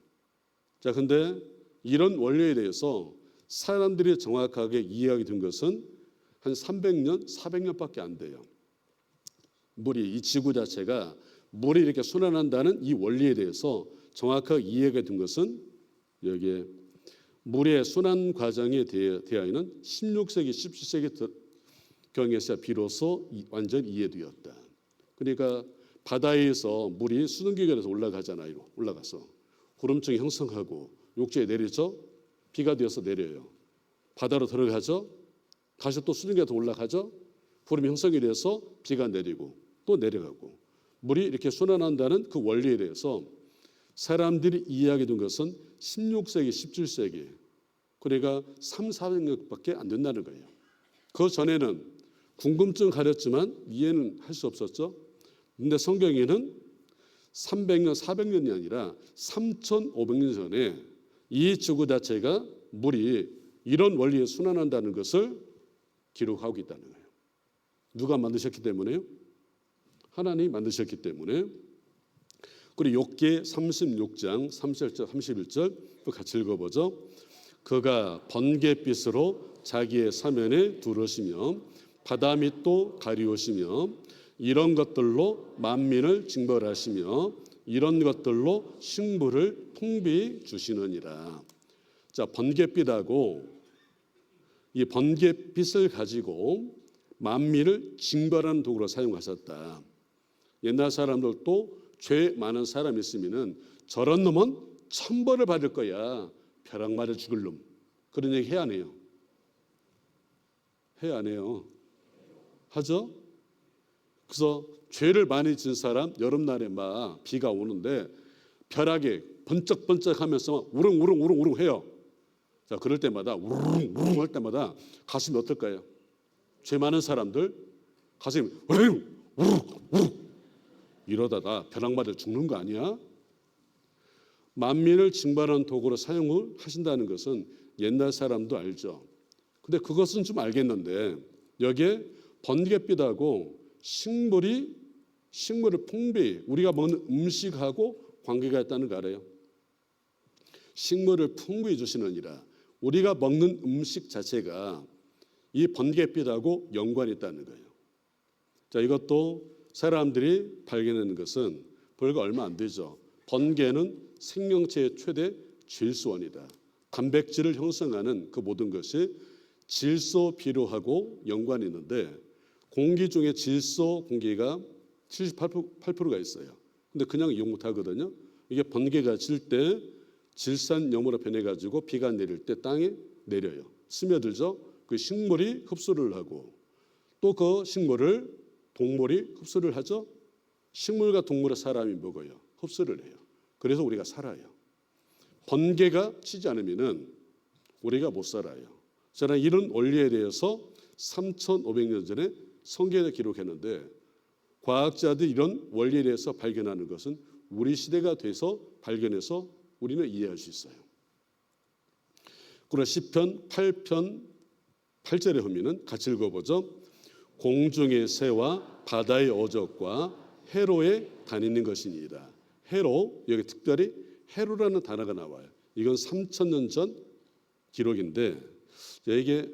자, 근데 이런 원리에 대해서 사람들이 정확하게 이해하게 된 것은 한 300년, 400년밖에 안 돼요. 이 지구 자체가 물이 이렇게 순환한다는 이 원리에 대해서 정확하게 이해가 된 것은 여기에 물의 순환 과정에 대하여는 16세기, 17세기 경에서 비로소 완전히 이해되었다. 그러니까 바다에서 물이 수증기가 돼서 올라가잖아요. 올라가서 구름층이 형성하고 육지에 내리죠. 비가 되어서 내려요. 바다로 들어가죠. 다시 또 수증기가 더 올라가죠. 구름이 형성이 돼서 비가 내리고 또 내려가고 물이 이렇게 순환한다는 그 원리에 대해서 사람들이 이해하게 된 것은 16세기, 17세기 그러니까 3, 400년밖에 안 된다는 거예요. 그 전에는 궁금증 가렸지만 이해는 할 수 없었죠. 그런데 성경에는 300년, 400년이 아니라 3,500년 전에 이 지구 자체가 물이 이런 원리에 순환한다는 것을 기록하고 있다는 거예요. 누가 만드셨기 때문에요? 하나님이 만드셨기 때문에. 그리고 욥기 36장 30절 31절 또 같이 읽어보죠. 그가 번갯빛으로 자기의 사면에 두르시며 바다 밑도 가리우시며 이런 것들로 만민을 징벌하시며 이런 것들로 식물을 풍비 주시느니라. 자, 번갯빛하고 이 번갯빛을 가지고 만민을 징벌하는 도구로 사용하셨다. 옛날 사람들도 죄 많은 사람이 있으면은 저런 놈은 천벌을 받을 거야. 벼락 맞아 죽을 놈. 그런 얘기 해야 안 해요? 해야 안 해요? 하죠? 그래서 죄를 많이 지은 사람 여름날에 막 비가 오는데 벼락에 번쩍번쩍하면서 우릉우릉 해요. 자, 그럴 때마다 우르릉 우르릉 할 때마다 가슴이 어떨까요? 죄 많은 사람들 가슴이 우르릉 우르릉 우르릉 이러다가 벼락 맞아 죽는 거 아니야? 만민을 징벌하는 도구로 사용을 하신다는 것은 옛날 사람도 알죠. 근데 그것은 좀 알겠는데 여기에 번개빛하고 식물을 풍부히 우리가 먹는 음식하고 관계가 있다는 거 알아요? 식물을 풍부히 주시느니라. 우리가 먹는 음식 자체가 이 번개빛하고 연관이 있다는 거예요. 자, 이것도 사람들이 발견하는 것은 불과 얼마 안 되죠. 번개는 생명체의 최대 질소원이다. 단백질을 형성하는 그 모든 것이 질소 비료하고 연관이 있는데 공기 중에 질소 공기가 78%가 있어요. 근데 그냥 이용 못 하거든요. 이게 번개가 질 때 질산염으로 변해가지고 비가 내릴 때 땅에 내려요. 스며들죠. 그 식물이 흡수를 하고 또 그 식물을 동물이 흡수를 하죠. 식물과 동물의 사람이 먹어요. 흡수를 해요. 그래서 우리가 살아요. 번개가 치지 않으면은 우리가 못 살아요. 저는 이런 원리에 대해서 3,500년 전에 성경에 기록했는데 과학자들이 이런 원리에 대해서 발견하는 것은 우리 시대가 돼서 발견해서 우리는 이해할 수 있어요. 그러나 시편 8편 8절에 보면은 같이 읽어보죠. 공중의 새와 바다의 어족과 해로에 다니는 것이니이다. 해로, 여기 특별히 해로라는 단어가 나와요. 이건 3,000년 전 기록인데 이게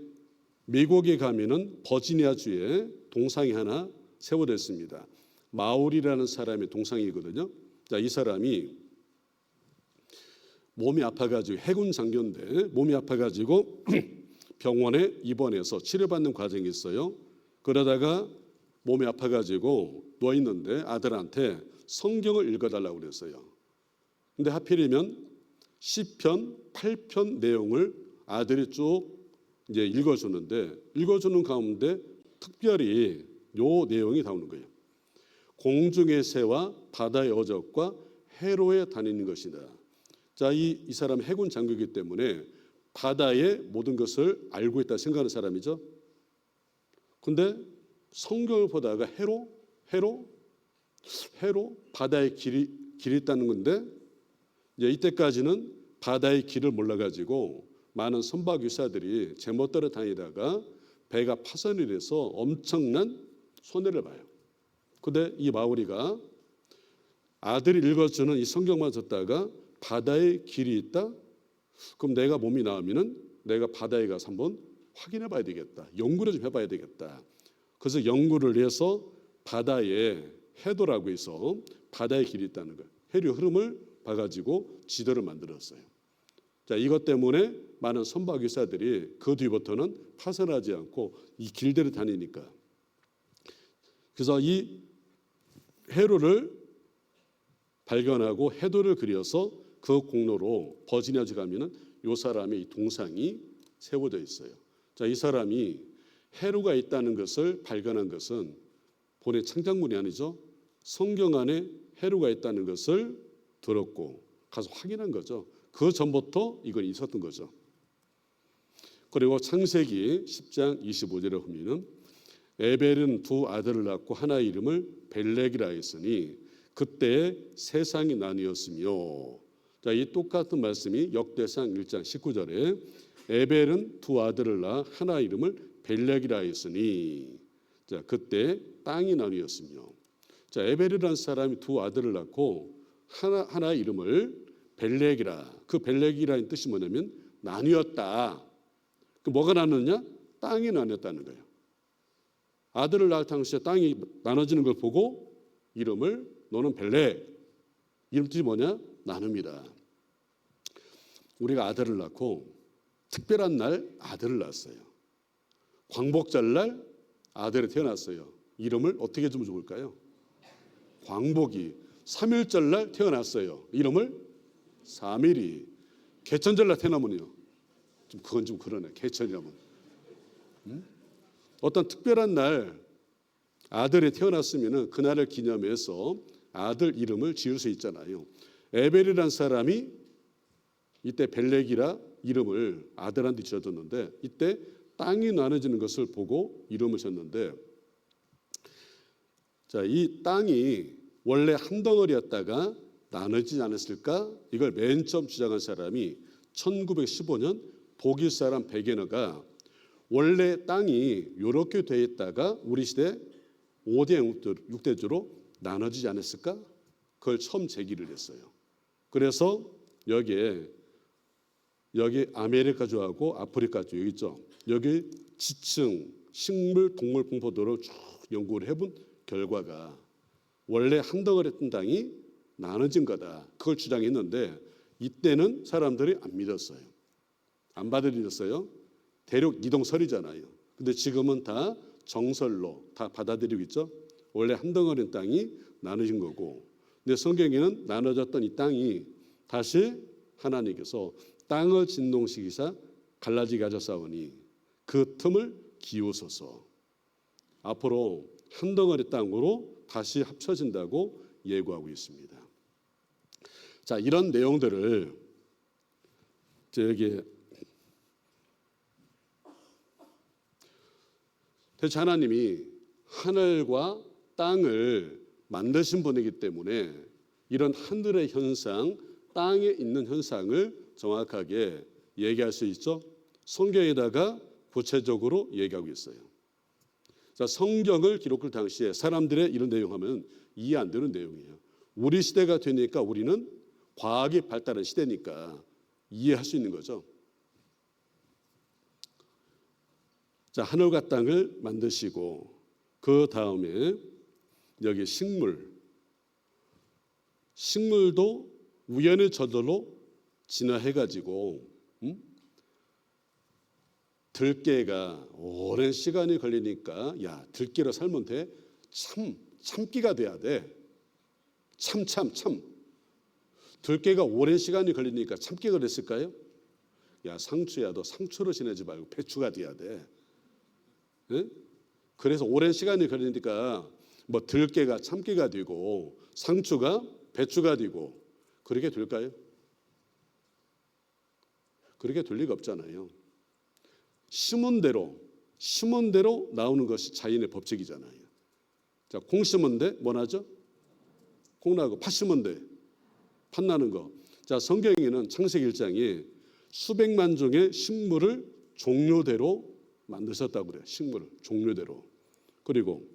미국에 가면은 버지니아주에 동상이 하나 세워졌습니다. 마우리라는 사람의 동상이거든요. 자, 이 사람이 몸이 아파가지고 해군 장교인데 몸이 아파가지고 병원에 입원해서 치료받는 과정이 있어요. 그러다가 몸이 아파가지고 누워 있는데 아들한테 성경을 읽어달라고 그랬어요. 근데 하필이면 시편 8편 내용을 아들이 쭉 이제 읽어주는데 읽어주는 가운데 특별히 요 내용이 나오는 거예요. 공중의 새와 바다의 어족과 해로에 다니는 것이다. 자, 이 사람 해군 장교이기 때문에 바다의 모든 것을 알고 있다 생각하는 사람이죠. 근데 성경을 보다가 해로 바다의 길이 있다는 건데 이제 이때까지는 바다의 길을 몰라가지고 많은 선박유사들이 제멋대로 다니다가 배가 파손이 돼서 엄청난 손해를 봐요. 근데 이 마우리가 아들이 읽어주는 이 성경만 듣다가 바다의 길이 있다? 그럼 내가 몸이 나으면은 내가 바다에 가서 한번 확인해 봐야 되겠다. 연구를 좀 해봐야 되겠다. 그래서 연구를 해서 바다에 해도라고 해서 바다의 길이 있다는 거예요. 해류 흐름을 봐가지고 지도를 만들었어요. 자, 이것 때문에 많은 선박유사들이 그 뒤부터는 파손하지 않고 이 길대로 다니니까. 그래서 이 해로를 발견하고 해도를 그려서 그 공로로 버지니아주 가면은 이 사람의 이 동상이 세워져 있어요. 자, 이 사람이 해로가 있다는 것을 발견한 것은 본의 창작물이 아니죠. 성경 안에 해로가 있다는 것을 들었고 가서 확인한 거죠. 그 전부터 이건 있었던 거죠. 그리고 창세기 10장 25절에 보면은 에벨은 두 아들을 낳고 하나의 이름을 벨렉이라 했으니 그때 세상이 나뉘었으며. 자, 이 똑같은 말씀이 역대상 1장 19절에 에벨은 두 아들을 낳아 하나의 이름을 벨렉이라 했으니 자, 그때 땅이 나뉘었으며. 자, 에벨이라는 사람이 두 아들을 낳고 하나의 이름을 벨렉이라. 그 벨렉이라는 뜻이 뭐냐면 나뉘었다. 그 뭐가 나눴냐? 땅이 나뉘었다는 거예요. 아들을 낳을 당시에 땅이 나눠지는 걸 보고 이름을 너는 벨렉. 이름 뜻이 뭐냐? 나눔이다. 우리가 아들을 낳고 특별한 날 아들을 낳았어요. 광복절 날 아들이 태어났어요. 이름을 어떻게 주면 좋을까요? 광복이. 3일절 날 태어났어요. 이름을 사밀이. 개천절 날 태어나면요. 그건 좀 그러네. 개천이라면. 어떤 특별한 날 아들이 태어났으면 그날을 기념해서 아들 이름을 지을 수 있잖아요. 에벨이라는 사람이 이때 벨렉이라 이름을 아들한테 지어줬는데 이때 땅이 나눠지는 것을 보고 이름을 지었는데 자, 이 땅이 원래 한 덩어리였다가 나눠지지 않았을까? 이걸 맨 처음 주장한 사람이 1915년 독일 사람 베게너가 원래 땅이 이렇게 돼 있다가 우리 시대 5대 6대주로 나눠지지 않았을까? 그걸 처음 제기를 했어요. 그래서 여기 아메리카주하고 아프리카주 여기 있죠. 여기 지층, 식물, 동물 분포도를 쭉 연구를 해본 결과가 원래 한 덩어리였던 땅이 나눠진 거다. 그걸 주장했는데 이때는 사람들이 안 믿었어요. 안 받아들였어요. 대륙 이동설이잖아요. 근데 지금은 다 정설로 다 받아들이고 있죠. 원래 한 덩어리인 땅이 나눠진 거고, 근데 성경에는 나눠졌던 이 땅이 다시 하나님께서 땅을 진동시키사 갈라지게 하셨사오니 그 틈을 기우소서. 앞으로 한 덩어리 땅으로 다시 합쳐진다고 예고하고 있습니다. 자, 이런 내용들을 여기 대체 하나님이 하늘과 땅을 만드신 분이기 때문에 이런 하늘의 현상, 땅에 있는 현상을 정확하게 얘기할 수 있죠. 성경에다가 구체적으로 얘기하고 있어요. 자, 성경을 기록할 당시에 사람들의 이런 내용하면 이해 안 되는 내용이에요. 우리 시대가 되니까 우리는 과학이 발달한 시대니까 이해할 수 있는 거죠. 자, 하늘과 땅을 만드시고 그 다음에 여기 식물도 우연의 저절로 진화해가지고 들깨가 오랜 시간이 걸리니까 야, 들깨로 살면 돼. 참기가 돼야 돼. 참. 들깨가 오랜 시간이 걸리니까 참기가 됐을까요? 야, 상추야, 너 상추로 지내지 말고 배추가 돼야 돼. 네? 그래서 오랜 시간이 걸리니까 뭐 들깨가 참깨가 되고 상추가 배추가 되고 그렇게 될까요? 그렇게 될 리가 없잖아요. 심은 대로 나오는 것이 자연의 법칙이잖아요. 자, 콩 심은 데 뭐 나죠? 콩 나고, 팥 심은 데 팥 나는 거. 자, 성경에는 창세기 1장에 수백만 종의 식물을 종류대로 만드셨다고 그래요. 식물을 종류대로. 그리고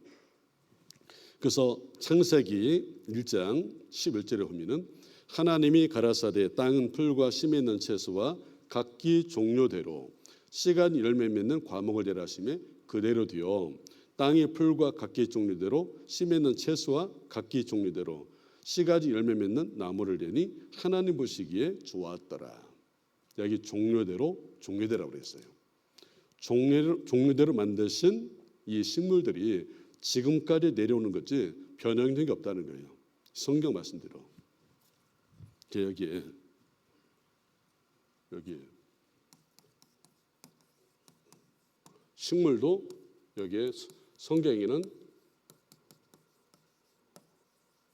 그래서 창세기 1장 11절에 보면은 하나님이 가라사대 땅은 풀과 심에 있는 채소와 각기 종류대로 씨가 열매 맺는 과목을 되라 하시매 그대로 되어 땅이 풀과 각기 종류대로 심에 있는 채소와 각기 종류대로 씨가지 열매 맺는 나무를 내니 하나님 보시기에 좋았더라. 여기 종류대로라고 그랬어요. 종류대로 만드신 이 식물들이 지금까지 내려오는 거지 변형된 게 없다는 거예요. 성경 말씀대로. 여기에 식물도 여기에 성경에는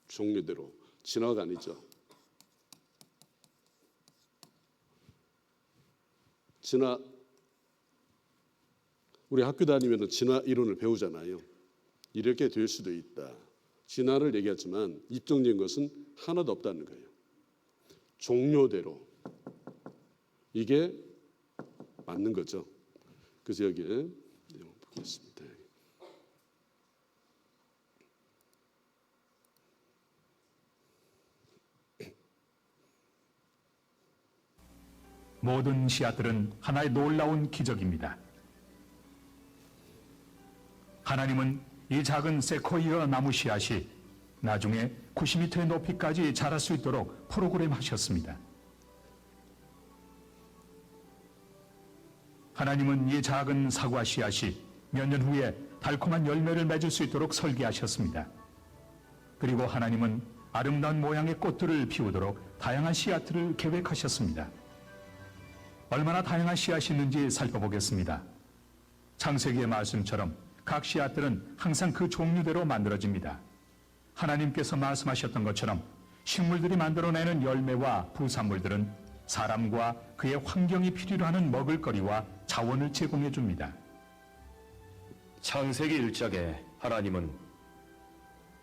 종류대로 진화가 아니죠. 진화 우리 학교 다니면 진화 이론을 배우잖아요. 이렇게 될 수도 있다. 진화를 얘기하지만 입증된 것은 하나도 없다는 거예요. 종류대로 이게 맞는 거죠. 그래서 여기에 내용 보겠습니다. 모든 씨앗들은 하나의 놀라운 기적입니다. 하나님은 이 작은 세코이어 나무 씨앗이 나중에 90m의 높이까지 자랄 수 있도록 프로그램하셨습니다. 하나님은 이 작은 사과 씨앗이 몇 년 후에 달콤한 열매를 맺을 수 있도록 설계하셨습니다. 그리고 하나님은 아름다운 모양의 꽃들을 피우도록 다양한 씨앗들을 계획하셨습니다. 얼마나 다양한 씨앗이 있는지 살펴보겠습니다. 창세기의 말씀처럼 각 씨앗들은 항상 그 종류대로 만들어집니다. 하나님께서 말씀하셨던 것처럼 식물들이 만들어내는 열매와 부산물들은 사람과 그의 환경이 필요로 하는 먹을거리와 자원을 제공해 줍니다. 창세기 1장에 하나님은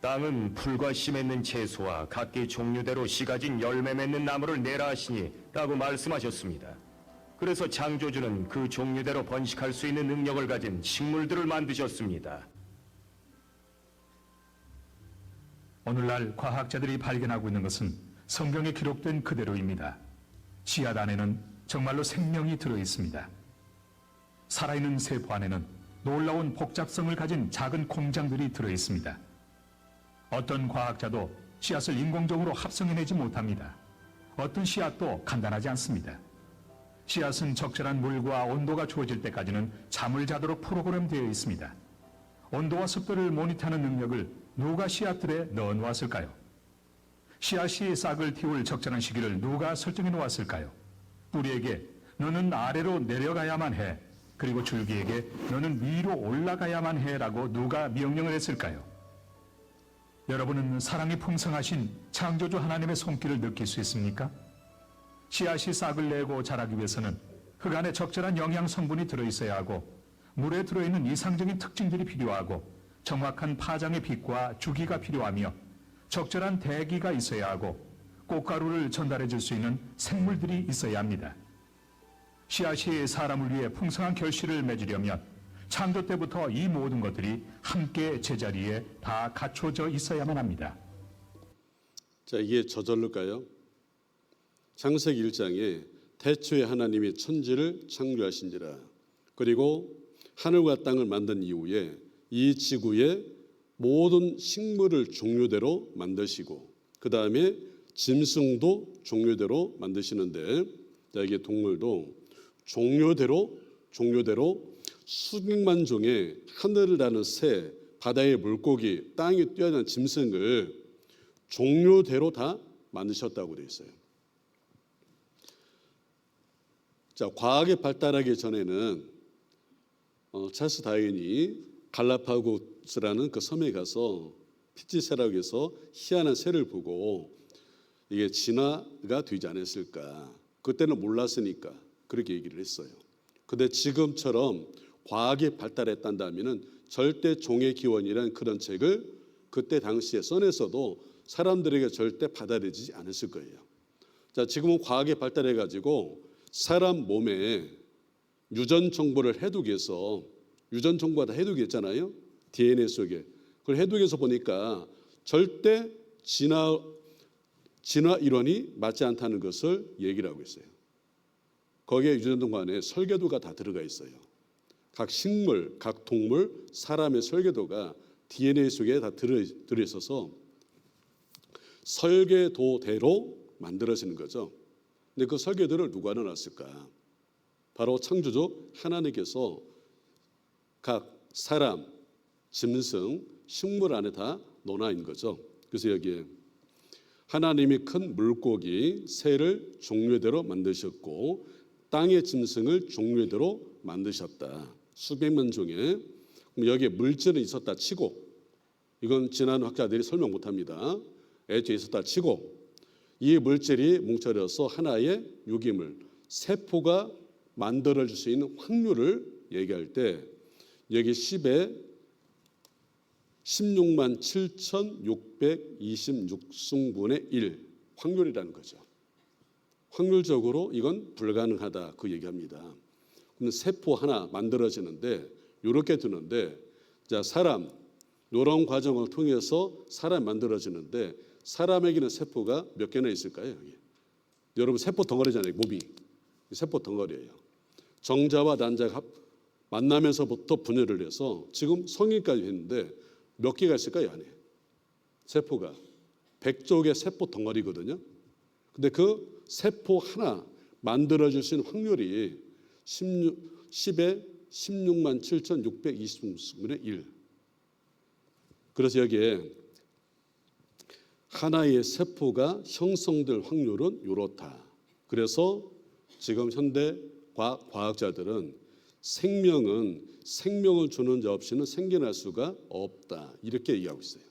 땅은 풀과 씨 맺는 채소와 각기 종류대로 씨 가진 열매 맺는 나무를 내라 하시니 라고 말씀하셨습니다. 그래서 창조주는 그 종류대로 번식할 수 있는 능력을 가진 식물들을 만드셨습니다. 오늘날 과학자들이 발견하고 있는 것은 성경에 기록된 그대로입니다. 씨앗 안에는 정말로 생명이 들어 있습니다. 살아있는 세포 안에는 놀라운 복잡성을 가진 작은 공장들이 들어 있습니다. 어떤 과학자도 씨앗을 인공적으로 합성해내지 못합니다. 어떤 씨앗도 간단하지 않습니다. 씨앗은 적절한 물과 온도가 주어질 때까지는 잠을 자도록 프로그램되어 있습니다. 온도와 습도를 모니터하는 능력을 누가 씨앗들에 넣어 놓았을까요? 씨앗이 싹을 틔울 적절한 시기를 누가 설정해 놓았을까요? 뿌리에게 너는 아래로 내려가야만 해, 그리고 줄기에게 너는 위로 올라가야만 해라고 누가 명령을 했을까요? 여러분은 사랑이 풍성하신 창조주 하나님의 손길을 느낄 수 있습니까? 씨앗이 싹을 내고 자라기 위해서는 흙 안에 적절한 영양 성분이 들어있어야 하고 물에 들어있는 이상적인 특징들이 필요하고 정확한 파장의 빛과 주기가 필요하며 적절한 대기가 있어야 하고 꽃가루를 전달해 줄 수 있는 생물들이 있어야 합니다. 씨앗이 사람을 위해 풍성한 결실을 맺으려면 창조 때부터 이 모든 것들이 함께 제자리에 다 갖춰져 있어야만 합니다. 자, 이게 저절로일까요? 창세기 1장에 태초에 하나님이 천지를 창조하신지라. 그리고 하늘과 땅을 만든 이후에 이 지구의 모든 식물을 종류대로 만드시고 그 다음에 짐승도 종류대로 만드시는데, 자, 이게 동물도 종류대로 수백만 종의 하늘을 나는 새, 바다의 물고기, 땅에 뛰어난 짐승을 종류대로 다 만드셨다고 되어 있어요. 자, 과학이 발달하기 전에는 찰스 다윈이 갈라파고스라는 그 섬에 가서 피치새라고 해서 희한한 새를 보고 이게 진화가 되지 않았을까. 그때는 몰랐으니까 그렇게 얘기를 했어요. 근데 지금처럼 과학이 발달했단다면은 절대 종의 기원이라는 그런 책을 그때 당시에 써내서도 사람들에게 절대 받아들이지 않았을 거예요. 자, 지금은 과학이 발달해 가지고 사람 몸에 유전 정보를 해독해서, 유전 정보가 다 해독했잖아요. DNA 속에. 그걸 해독해서 보니까 절대 진화 이론이 맞지 않다는 것을 얘기를 하고 있어요. 거기에 유전 정보 안에 설계도가 다 들어가 있어요. 각 식물, 각 동물, 사람의 설계도가 DNA 속에 다 들어있어서 설계도대로 만들어지는 거죠. 근데 그 설계도를 누가 넣어놨을까? 바로 창조주 하나님께서 각 사람, 짐승, 식물 안에 다 넣어놔 있는 거죠. 그래서 여기에 하나님이 큰 물고기, 새를 종류대로 만드셨고 땅의 짐승을 종류대로 만드셨다. 수백만 종의. 여기에 물질은 있었다 치고, 이건 지난 학자들이 설명 못합니다. 애초에 있었다 치고 이 물질이 뭉쳐져서 하나의 유기물, 세포가 만들어질 수 있는 확률을 얘기할 때 여기 10에 16만 7,626승분의 1 확률이라는 거죠. 확률적으로 이건 불가능하다 그 얘기합니다. 그럼 세포 하나 만들어지는데 이렇게 두는데, 자, 사람 이런 과정을 통해서 사람 만들어지는데 사람에게는 세포가 몇 개나 있을까요? 여기. 여러분 세포 덩어리잖아요. 몸이 세포 덩어리예요. 정자와 난자가 만나면서부터 분열을 해서 지금 성인까지 했는데 몇 개가 있을까요? 안에 세포가 100쪽의 세포 덩어리거든요. 근데 그 세포 하나 만들어질 수 있는 확률이 10에 16만 7,620분의 1. 그래서 여기에 하나의 세포가 형성될 확률은 이렇다. 그래서 지금 현대 과학자들은 생명을 주는 자 없이는 생겨날 수가 없다. 이렇게 얘기하고 있어요.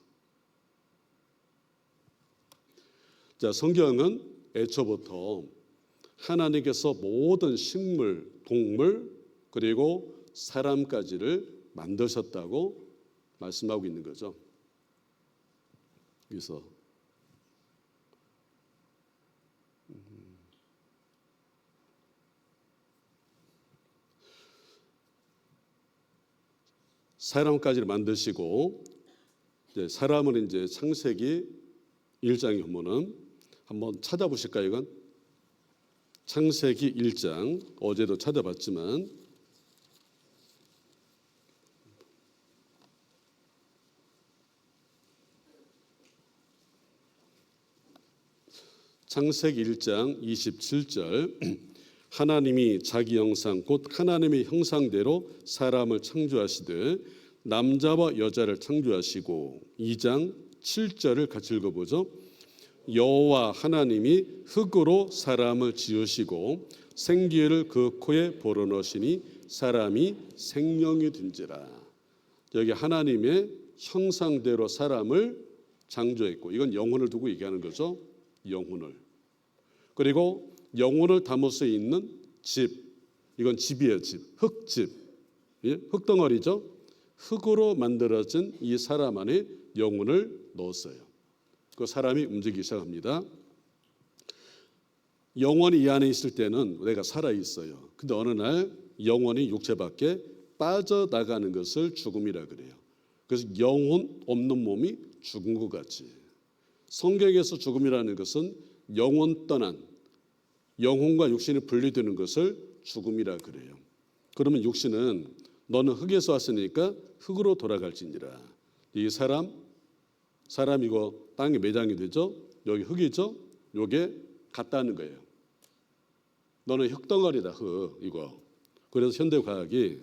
자, 성경은 애초부터 하나님께서 모든 식물, 동물 그리고 사람까지를 만드셨다고 말씀하고 있는 거죠. 그래서 사람까지를 만드시고 이제 사람을 이제 창세기 1장에 보면은 한번 찾아보실까요? 이건 창세기 1장 어제도 찾아봤지만 창세기 1장 27절 하나님이 자기 형상 곧 하나님의 형상대로 사람을 창조하시되 남자와 여자를 창조하시고 2장 7절을 같이 읽어보죠. 여호와 하나님이 흙으로 사람을 지으시고 생기를 그 코에 불어넣으시니 사람이 생명이 된지라. 여기 하나님의 형상대로 사람을 창조했고 이건 영혼을 두고 얘기하는 거죠. 영혼을. 그리고 영혼을 담을 수 있는 집. 이건 집이에요. 집. 흙집. 예? 흙덩어리죠. 흙으로 만들어진 이 사람 안에 영혼을 넣었어요. 그 사람이 움직이기 시작합니다. 영혼이 이 안에 있을 때는 내가 살아있어요. 근데 어느 날 영혼이 육체 밖에 빠져나가는 것을 죽음이라 그래요. 그래서 영혼 없는 몸이 죽은 것 같이. 성경에서 죽음이라는 것은 영혼 떠난, 영혼과 육신이 분리되는 것을 죽음이라 그래요. 그러면 육신은 너는 흙에서 왔으니까 흙으로 돌아갈지니라. 이 사람 이거 땅에 매장이 되죠. 여기 흙이죠. 요게 같다는 거예요. 너는 흙덩어리다. 흙 이거. 그래서 현대 과학이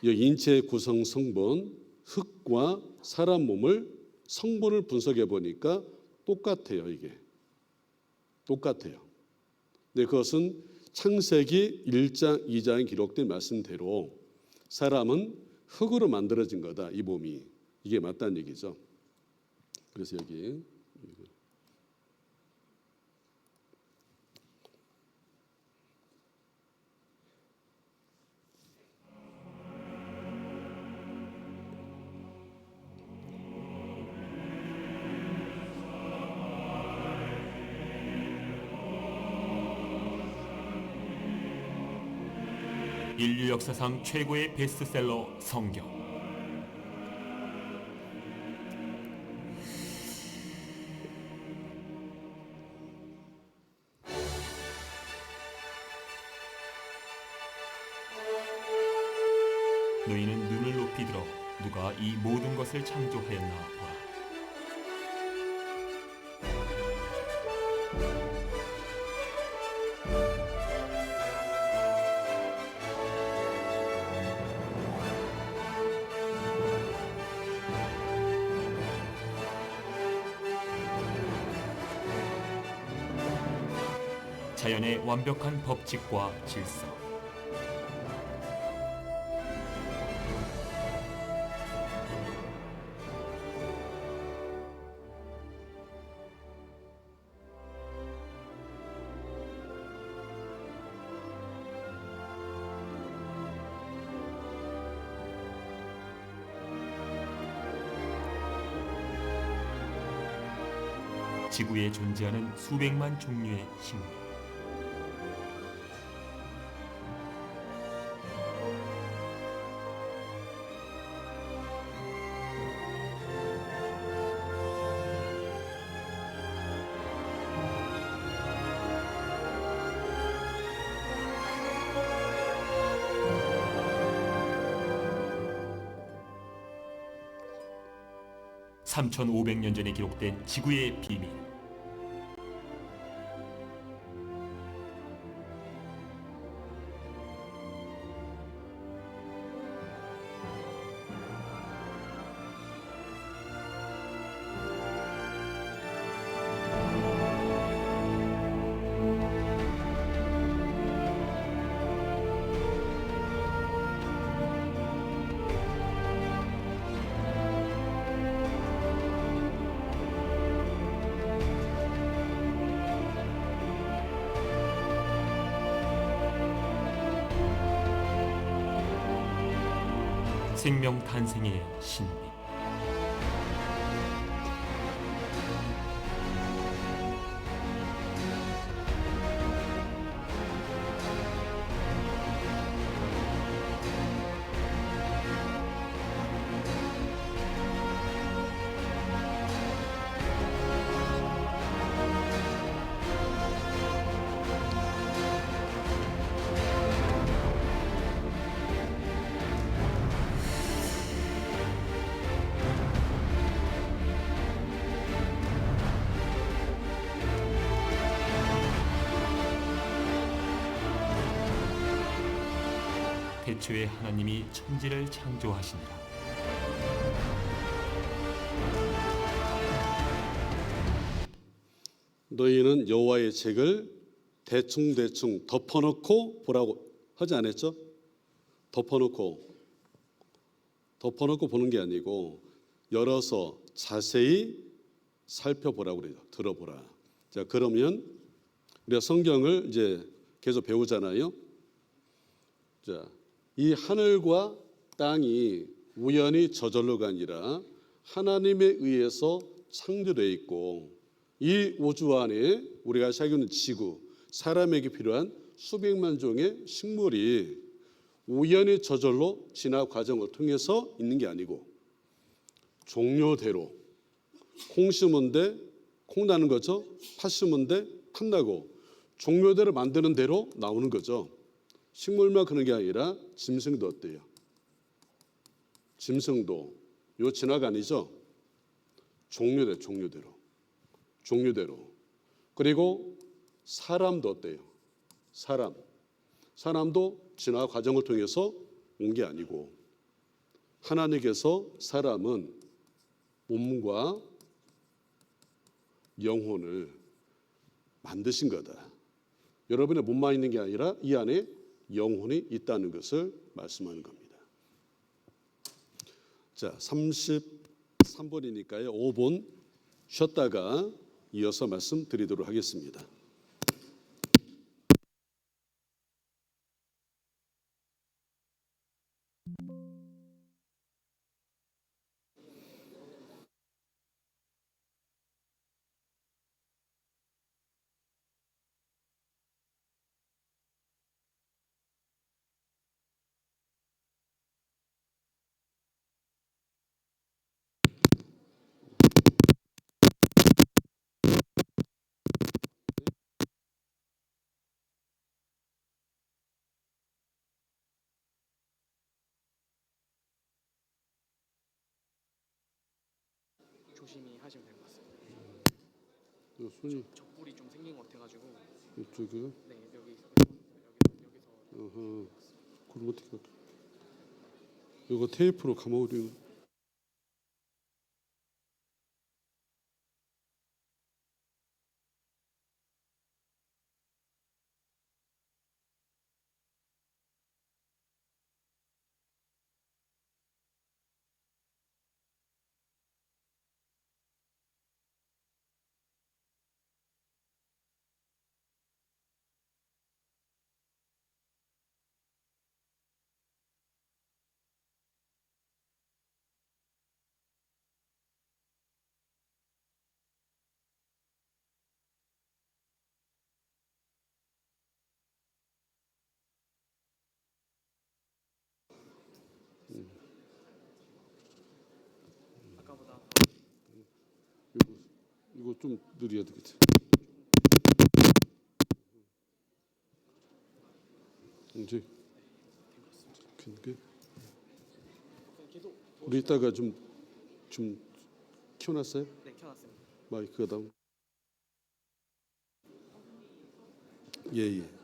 이 인체의 구성 성분 흙과 사람 몸을 성분을 분석해 보니까 똑같아요. 이게 똑같아요. 근데 그것은 창세기 1장 2장에 기록된 말씀대로 사람은 흙으로 만들어진 거다. 이 몸이 이게 맞다는 얘기죠. 그래서 여기 인류 역사상 최고의 베스트셀러 성경. 너희는 눈을 높이 들어 누가 이 모든 것을 창조하였나 보라. 자연의 완벽한 법칙과 질서. 지구에 존재하는 수백만 종류의 식물. (3,500년) 전에 기록된 지구의 비밀. 생명 탄생의 신비. 태초에 하나님이 천지를 창조하시니라. 너희는 여호와의 책을 대충대충 덮어놓고 보라고 하지 않았죠? 덮어놓고 보는 게 아니고 열어서 자세히 살펴보라고 그래요. 들어보라. 자, 그러면 우리가 성경을 이제 계속 배우잖아요. 자, 이 하늘과 땅이 우연히 저절로가 아니라 하나님에 의해서 창조되어 있고, 이 우주 안에 우리가 살고 있는 지구, 사람에게 필요한 수백만 종의 식물이 우연히 저절로 진화 과정을 통해서 있는 게 아니고, 종류대로 콩 심은 데 콩 나는 거죠. 팥 심은 데 팥 나고, 종류대로 만드는 대로 나오는 거죠. 식물만 그런 게 아니라 짐승도 어때요? 짐승도 요 진화가 아니죠. 종류대로. 그리고 사람도 어때요? 사람도 진화 과정을 통해서 온 게 아니고, 하나님께서 사람은 몸과 영혼을 만드신 거다. 여러분의 몸만 있는 게 아니라 이 안에 영혼이 있다는 것을 말씀하는 겁니다. 자, 33번이니까요. 5번 쉬었다가 이어서 말씀드리도록 하겠습니다. 조심히 하시면 될 것 같습니다. 손이 적불이 좀 생긴 것 같아가지고. 이쪽이요? 네, 여기서. 어허, 그럼 어떻게 할까? 이거 테이프로 감아오려. 아까보다 이거 좀 느려야 되겠지. 이제 이렇게 계속. 우리 이따가 좀 켜놨어요? 네, 켜놨습니다. 마이크가 다운. 예.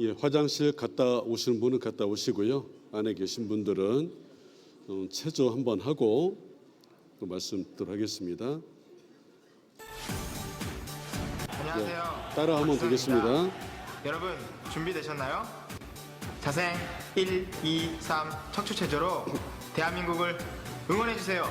예, 화장실 갔다 오시는 분은 갔다 오시고요. 안에 계신 분들은 체조 한번 하고 또 말씀 드리도록 하겠습니다. 안녕하세요. 따라하면 박수영입니다. 되겠습니다. 여러분 준비되셨나요? 자생 1, 2, 3 척추 체조로 대한민국을 응원해 주세요.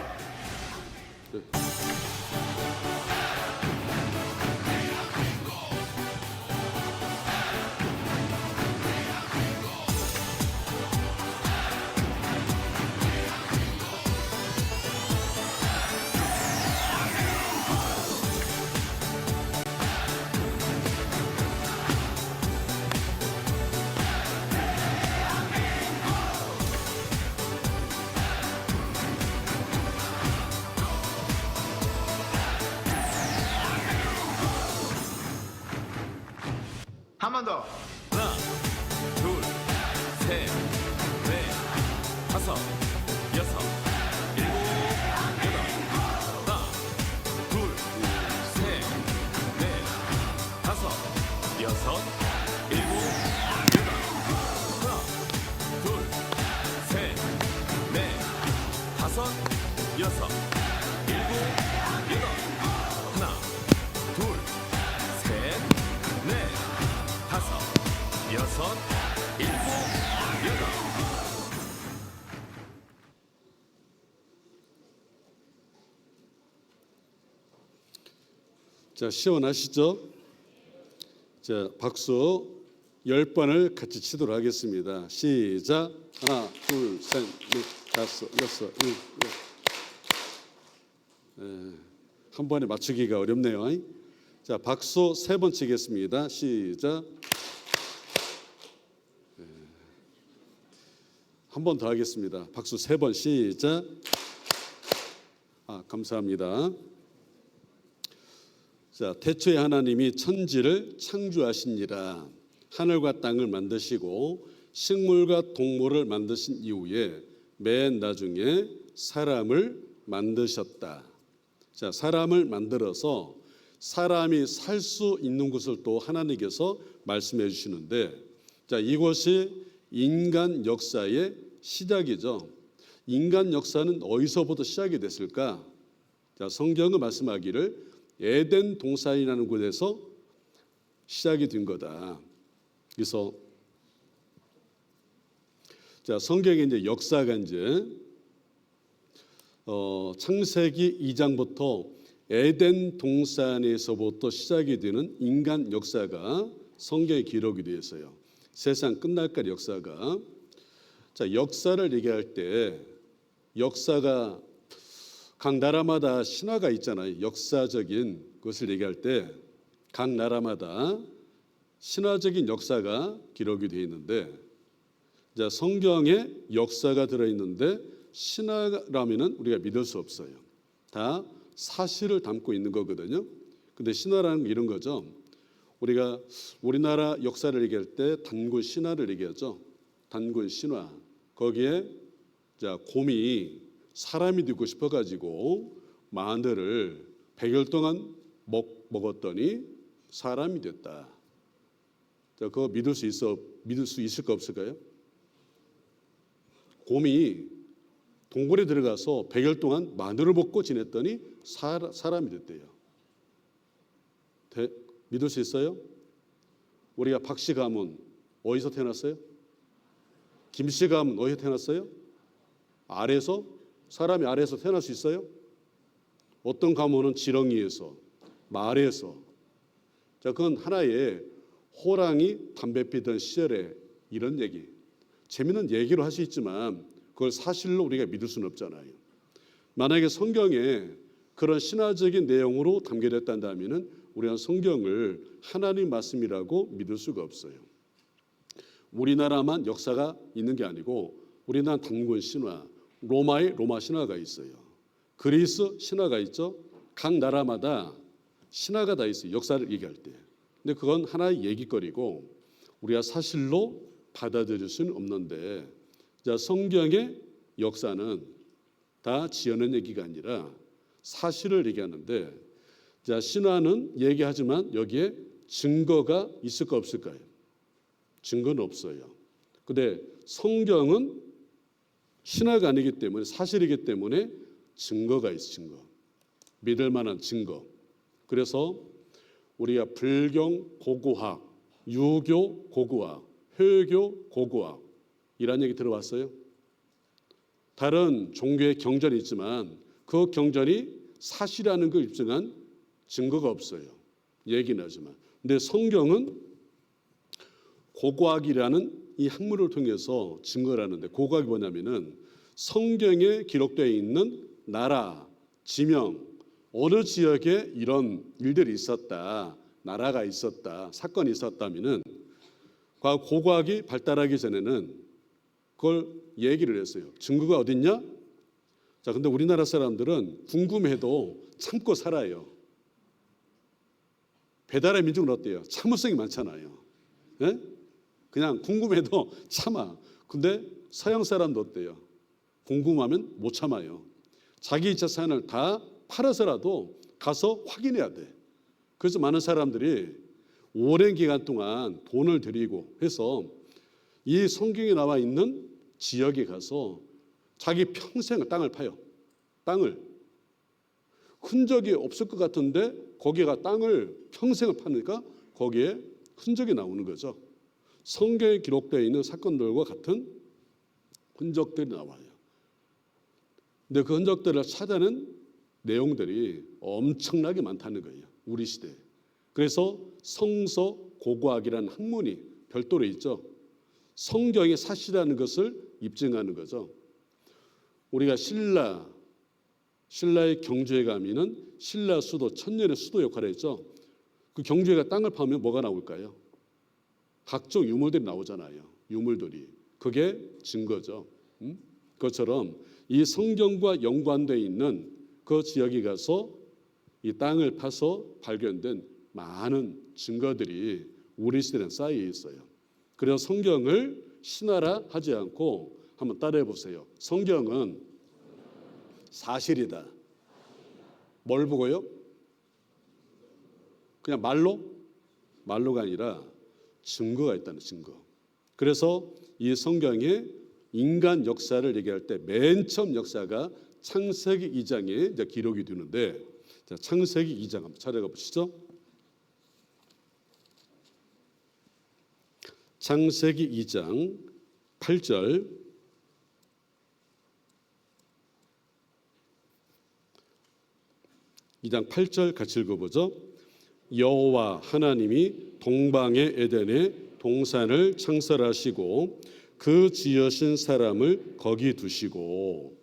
한 번 더. 하나, 둘, 셋, 넷, 다섯, 여섯, 일곱, 여덟. 하나, 둘, 셋, 넷, 다섯, 여섯, 일곱, 여덟. 하나, 둘, 셋, 넷, 다섯, 여섯, 일곱, 여덟. 하나, 둘, 셋, 넷, 다섯, 여섯, 일곱, 여덟. 자, 시원하시죠? 자, 박수 10번을 같이 치도록 하겠습니다. 시작. 하나, 둘, 셋, 넷, 다섯, 여섯, 일곱. 한 번에 맞추기가 어렵네요. 자, 박수 3번 치겠습니다. 시작. 한 번 더 하겠습니다. 박수 3번 시작. 감사합니다. 자, 태초에 하나님이 천지를 창조하시니라. 하늘과 땅을 만드시고 식물과 동물을 만드신 이후에 맨 나중에 사람을 만드셨다. 자, 사람을 만들어서 사람이 살 수 있는 것을 또 하나님께서 말씀해 주시는데, 자, 이것이 인간 역사의 시작이죠. 인간 역사는 어디서부터 시작이 됐을까? 자, 성경은 말씀하기를 에덴 동산이라는 곳에서 시작이 된 거다. 그래서 자, 성경의 이제 역사가 이제 창세기 2장부터 에덴 동산에서부터 시작이 되는 인간 역사가 성경에 기록이 되어 있어요. 세상 끝날까지 역사가. 자, 역사를 얘기할 때 역사가 각 나라마다 신화가 있잖아요. 역사적인 것을 얘기할 때 각 나라마다 신화적인 역사가 기록이 되어 있는데, 자, 성경에 역사가 들어있는데 신화라면은 우리가 믿을 수 없어요. 다 사실을 담고 있는 거거든요. 근데 신화라는 게 이런 거죠. 우리가 우리나라 역사를 얘기할 때 단군 신화를 얘기하죠. 단군 신화. 거기에 자, 곰이 사람이 되고 싶어가지고 마늘을 100일 동안 먹었더니 사람이 됐다. 자, 그거 믿을 수 있을까 없을까요? 곰이 동굴에 들어가서 100일 동안 마늘을 먹고 지냈더니 사람이 됐대요. 믿을 수 있어요? 우리가 박씨 가문 어디서 태어났어요? 김씨 가문 어디서 태어났어요? 아래에서, 사람이 아래에서 태어날 수 있어요? 어떤 가문은 지렁이에서, 말에서. 자, 그건 하나의 호랑이 담배 피던 시절에 이런 얘기. 재미있는 얘기로 할 수 있지만 그걸 사실로 우리가 믿을 수는 없잖아요. 만약에 성경에 그런 신화적인 내용으로 담겨졌다면 우리는 성경을 하나님 말씀이라고 믿을 수가 없어요. 우리나라만 역사가 있는 게 아니고 우리나라 단군 신화, 로마의 로마 신화가 있어요. 그리스 신화가 있죠. 각 나라마다 신화가 다 있어요. 역사를 얘기할 때. 근데 그건 하나의 얘기거리고 우리가 사실로 받아들일 수는 없는데, 자, 성경의 역사는 다 지어낸 얘기가 아니라 사실을 얘기하는데, 자, 신화는 얘기하지만 여기에 증거가 있을까 없을까요? 증거는 없어요. 근데 성경은 신화가 아니기 때문에 사실이기 때문에 증거가 있어. 증거. 믿을 만한 증거. 그래서 우리가 불경 고고학, 유교 고고학, 회교 고고학 이란 얘기 들어봤어요? 다른 종교의 경전이 있지만 그 경전이 사실이라는 걸 입증한 증거가 없어요. 얘기는 하지만. 근데 성경은 고고학이라는 이 학문을 통해서 증거를 하는데, 고고학이 뭐냐면은 성경에 기록되어 있는 나라, 지명, 어느 지역에 이런 일들이 있었다, 나라가 있었다, 사건이 있었다면은 고고학이 발달하기 전에는 그걸 얘기를 했어요. 증거가 어딨냐? 자, 근데 우리나라 사람들은 궁금해도 참고 살아요. 배달의 민족은 어때요? 참을성이 많잖아요. 예? 그냥 궁금해도 참아. 근데 서양 사람도 어때요? 궁금하면 못 참아요. 자기 재산을 다 팔아서라도 가서 확인해야 돼. 그래서 많은 사람들이 오랜 기간 동안 돈을 들이고 해서 이 성경에 나와 있는 지역에 가서 자기 평생 땅을 파요. 땅을. 흔적이 없을 것 같은데 거기가 땅을 평생을 파니까 거기에 흔적이 나오는 거죠. 성경에 기록되어 있는 사건들과 같은 흔적들이 나와요. 근데 그 흔적들을 찾아낸 내용들이 엄청나게 많다는 거예요. 우리 시대에. 그래서 성서 고고학이라는 학문이 별도로 있죠. 성경의 사실이라는 것을 입증하는 거죠. 우리가 신라의 경주에 가면은 신라 수도, 천년의 수도 역할을 했죠. 그 경주에가 땅을 파면 뭐가 나올까요? 각종 유물들이 나오잖아요. 유물들이. 그게 증거죠. 그것처럼 이 성경과 연관되어 있는 그 지역에 가서 이 땅을 파서 발견된 많은 증거들이 우리 시대에 쌓여 있어요. 그래서 성경을 신화라 하지 않고 한번 따라해 보세요. 성경은 사실이다. 뭘 보고요? 그냥 말로가 아니라 증거가 있다는 증거. 그래서 이 성경에 인간 역사를 얘기할 때 맨 처음 역사가 창세기 2장에 이제 기록이 되는데, 자, 창세기 2장 한번 찾아가 보시죠. 창세기 2장 8절. 2장 8절 같이 읽어보죠. 여호와 하나님이 동방의 에덴에 동산을 창설하시고 그 지으신 사람을 거기 두시고.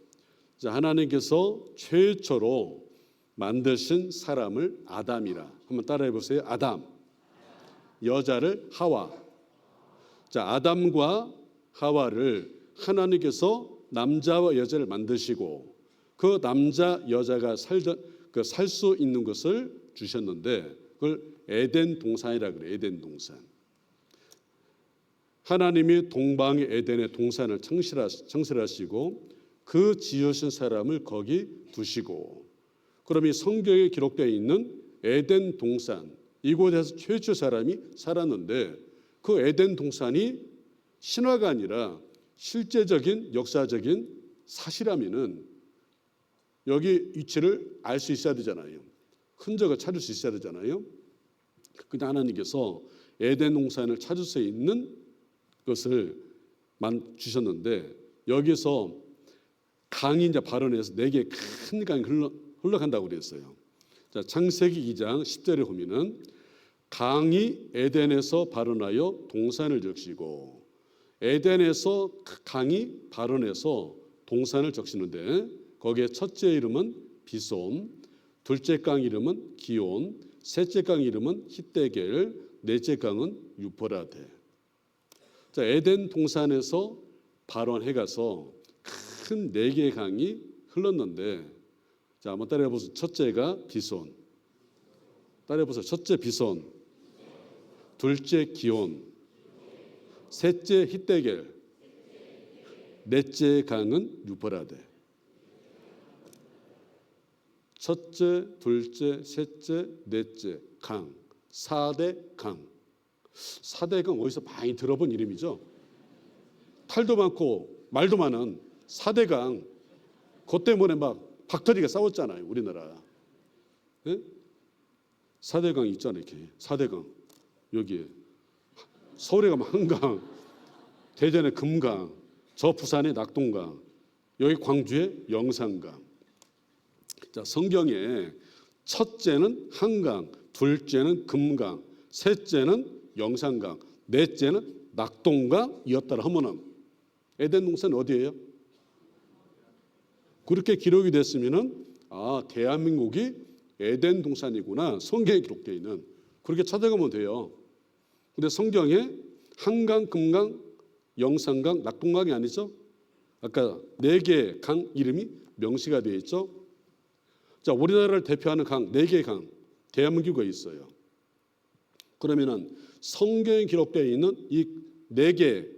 자, 하나님께서 최초로 만드신 사람을 아담이라. 한번 따라해 보세요. 아담. 여자를 하와. 자, 아담과 하와를 하나님께서 남자와 여자를 만드시고 그 남자 여자가 살 수 있는 것을 주셨는데 그걸 에덴 동산이라 그래요. 에덴 동산. 하나님이 동방의 에덴의 동산을 창설하시고 그 지으신 사람을 거기 두시고. 그럼 이 성경에 기록되어 있는 에덴 동산, 이곳에서 최초 사람이 살았는데 그 에덴 동산이 신화가 아니라 실제적인 역사적인 사실이라면은 여기 위치를 알 수 있어야 되잖아요. 흔적을 찾을 수 있어야 되잖아요. 그냥 하나님께서 에덴 동산을 찾을 수 있는 것을 주셨는데 여기서 강이 이제 발원해서 4개의 큰 강이 흘러간다고 그랬어요. 자, 창세기 2장 10절에 보면은 강이 에덴에서 발원하여 동산을 적시고. 에덴에서 강이 발원해서 동산을 적시는데 거기에 첫째 이름은 비손, 둘째 강 이름은 기온, 셋째 강 이름은 히데겔, 넷째 강은 유프라데. 자, 에덴 동산에서 발원해가서 큰 4개의 강이 흘렀는데, 자, 한번 따라해 보세요. 첫째가 비손. 따라해 보세요. 첫째 비손, 둘째 기온, 셋째 히데겔, 넷째 강은 유프라데. 첫째, 둘째, 셋째, 넷째 강, 4대 강. 사대강 어디서 많이 들어본 이름이죠. 탈도 많고 말도 많은 사대강. 그것 때문에 막 박터리가 싸웠잖아요, 우리나라. 예? 사대강 있잖아요, 이렇게. 사대강. 여기에. 서울에 가면 한강, 대전에 금강, 저 부산에 낙동강, 여기 광주에 영산강. 자, 성경에 첫째는 한강, 둘째는 금강, 셋째는 영산강, 넷째는 낙동강이었다라 하면은 에덴 동산은 어디예요? 그렇게 기록이 됐으면은 대한민국이 에덴 동산이구나. 성경에 기록되어 있는. 그렇게 찾아가면 돼요. 근데 성경에 한강, 금강, 영산강, 낙동강이 아니죠? 아까 4개의 강 이름이 명시가 되어 있죠. 자, 우리나라를 대표하는 강, 4개의 강, 대한민국에 있어요. 그러면은 성경에 기록되어 있는 이 4개의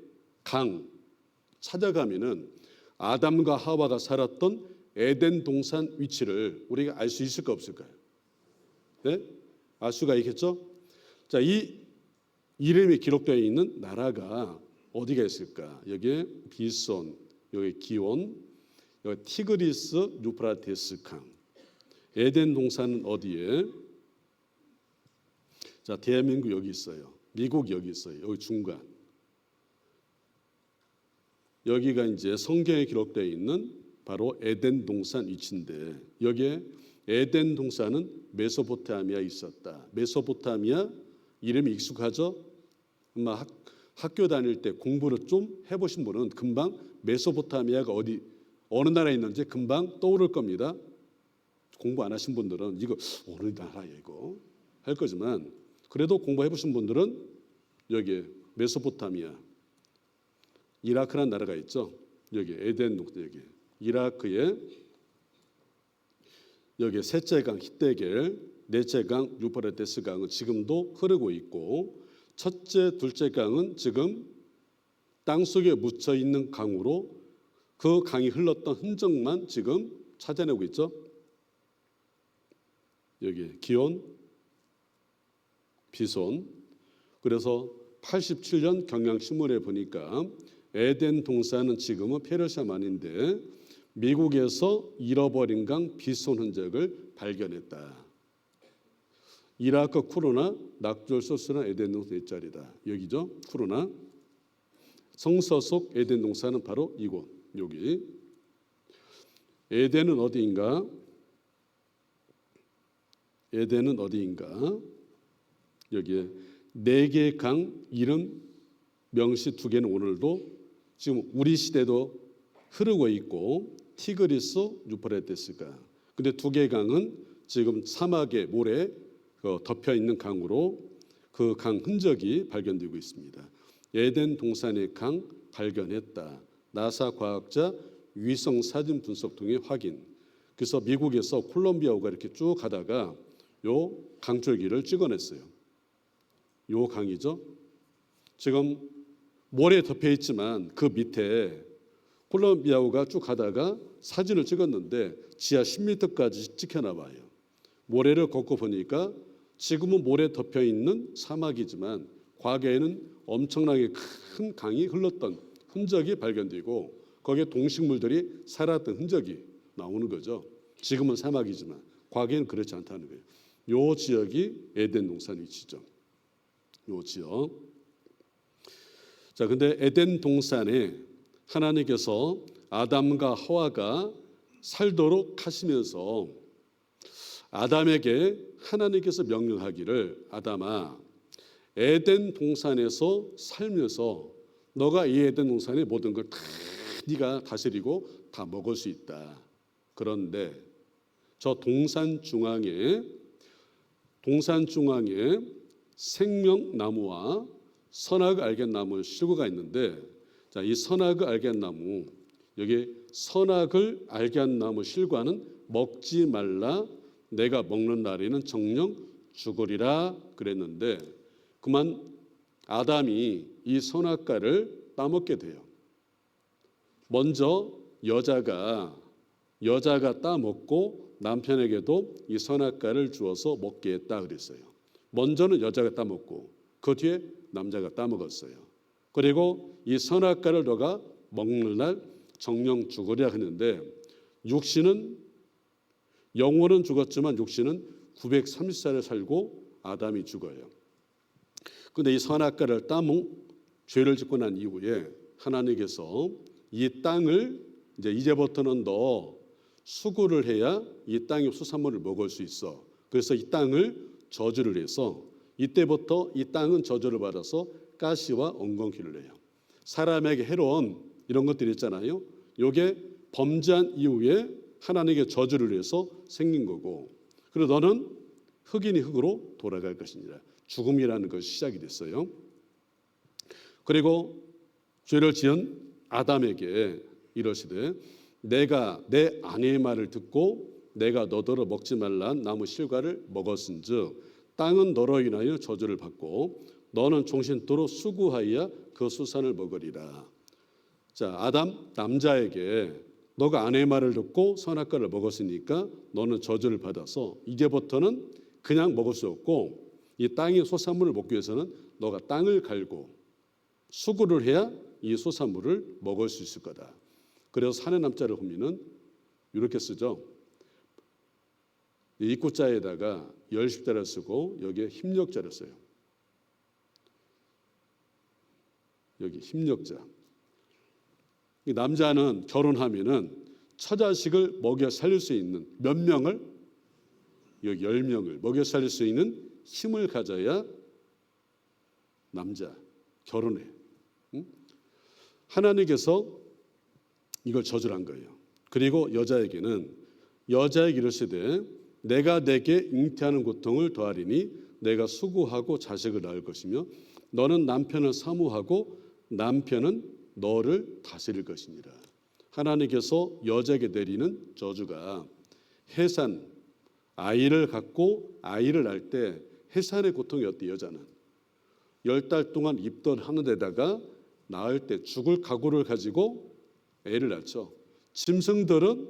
강 찾아가면은 아담과 하와가 살았던 에덴 동산 위치를 우리가 알 수 있을까 없을까요? 네? 알 수가 있겠죠? 자, 이 이름이 기록되어 있는 나라가 어디가 있을까? 여기에 비손, 여기 기온, 여기 티그리스, 유프라테스 강. 에덴 동산은 어디에? 자, 대한민국 여기 있어요. 미국 여기 있어요. 여기 중간. 여기가 이제 성경에 기록되어 있는 바로 에덴 동산 위치인데 여기에 에덴 동산은 메소포타미아에 있었다. 메소포타미아 이름이 익숙하죠? 아마 학교 다닐 때 공부를 좀 해보신 분은 금방 메소포타미아가 어느 나라에 있는지 금방 떠오를 겁니다. 공부 안 하신 분들은 이거 어느 나라야 이거 할 거지만 그래도 공부해보신 분들은 여기 메소포타미아 이라크라는 나라가 있죠. 여기 에덴 동산 여기 이라크에 여기 셋째 강 히데겔, 넷째 강 유프라테스 강은 지금도 흐르고 있고 첫째, 둘째 강은 지금 땅 속에 묻혀 있는 강으로 그 강이 흘렀던 흔적만 지금 찾아내고 있죠. 여기 기온, 비손. 그래서 87년 경향신문에 보니까 에덴 동산은 지금은 페르시아만인데 미국에서 잃어버린 강 비손 흔적을 발견했다. 이라크 쿠르나 낙졸 소스나 에덴 동산 일자리다. 여기죠. 쿠르나. 성서속 에덴 동산은 바로 이곳. 여기. 에덴은 어디인가? 에덴은 어디인가? 여기에 4개의 강 이름 명시 2개는 오늘도 지금 우리 시대도 흐르고 있고 티그리스, 유프라테스가. 근데 2개의 강은 지금 사막의 모래 덮여 있는 강으로 그 강 흔적이 발견되고 있습니다. 에덴 동산의 강 발견했다. 나사 과학자 위성 사진 분석 통해 확인. 그래서 미국에서 콜롬비아호가 이렇게 쭉 가다가 요 강줄기를 찍어냈어요. 요 강이죠. 지금 모래에 덮여 있지만 그 밑에 콜롬비아호가 쭉 가다가 사진을 찍었는데 지하 10m까지 찍혀나 봐요. 모래를 걷고 보니까 지금은 모래 덮여 있는 사막이지만 과거에는 엄청나게 큰 강이 흘렀던 흔적이 발견되고 거기에 동식물들이 살았던 흔적이 나오는 거죠. 지금은 사막이지만 과거에는 그렇지 않다는 거예요. 요 지역이 에덴 동산 위치죠. 요 지역. 자, 근데 에덴 동산에 하나님께서 아담과 하와가 살도록 하시면서 아담에게 하나님께서 명령하기를 아담아 에덴 동산에서 살면서 너가 이 에덴 동산의 모든 걸 다 네가 다스리고 다 먹을 수 있다. 그런데 저 동산 중앙에 생명나무와 선악을 알게 나무 실과가 있는데 자, 이 선악을 알게 나무 여기 선악을 알게 한 나무 실과는 먹지 말라. 내가 먹는 날에는 정령 죽으리라 그랬는데 그만 아담이 이 선악과를 따먹게 돼요. 먼저 여자가 따먹고 남편에게도 이 선악과를 주어서 먹게 했다 그랬어요. 먼저는 여자가 따먹고 그 뒤에 남자가 따먹었어요. 그리고 이 선악과를 너가 먹는 날 정령 죽으리라 했는데 육신은 영혼은 죽었지만 육신은 930살을 살고 아담이 죽어요. 그런데 이 선악과를 죄를 짓고 난 이후에 하나님께서 이 땅을 이제부터는 너 수고를 해야 이 땅의 수산물을 먹을 수 있어. 그래서 이 땅을 저주를 해서 이때부터 이 땅은 저주를 받아서 가시와 엉겅퀴를 해요. 사람에게 해로운 이런 것들이 있잖아요. 이게 범죄한 이후에 하나님께 저주를 해서 생긴 거고, 그리고 너는 흙이니 흙으로 돌아갈 것이니라. 죽음이라는 것이 시작이 됐어요. 그리고 죄를 지은 아담에게 이러시되 내가 내 아내의 말을 듣고 내가 너더러 먹지 말란 나무 실과를 먹었은즉 땅은 너로 인하여 저주를 받고 너는 종신토록 수고하여 그 수산을 먹으리라. 자, 아담 남자에게 너가 아내의 말을 듣고 선악과를 먹었으니까 너는 저주를 받아서 이제부터는 그냥 먹을 수 없고 이 땅의 소산물을 먹기 위해서는 너가 땅을 갈고 수고를 해야 이 소산물을 먹을 수 있을 거다. 그래서 산의 남자를 보면은 이렇게 쓰죠. 입구자에다가 열십자를 쓰고 여기에 힘력자를 써요. 여기 힘력자. 이 남자는 결혼하면은 처자식을 먹여 살릴 수 있는 몇 명을, 여기 10명을 먹여 살릴 수 있는 힘을 가져야 남자 결혼해. 응? 하나님께서 이걸 저주한 거예요. 그리고 여자에게 이르시되 내가 내게 잉태하는 고통을 더하리니 내가 수고하고 자식을 낳을 것이며 너는 남편을 사모하고 남편은 너를 다스릴 것이니라. 하나님께서 여자에게 내리는 저주가 해산, 아이를 갖고 아이를 낳을 때 해산의 고통이었대. 여자는 10달 동안 입덧하는 데다가 낳을 때 죽을 각오를 가지고 애를 낳죠. 짐승들은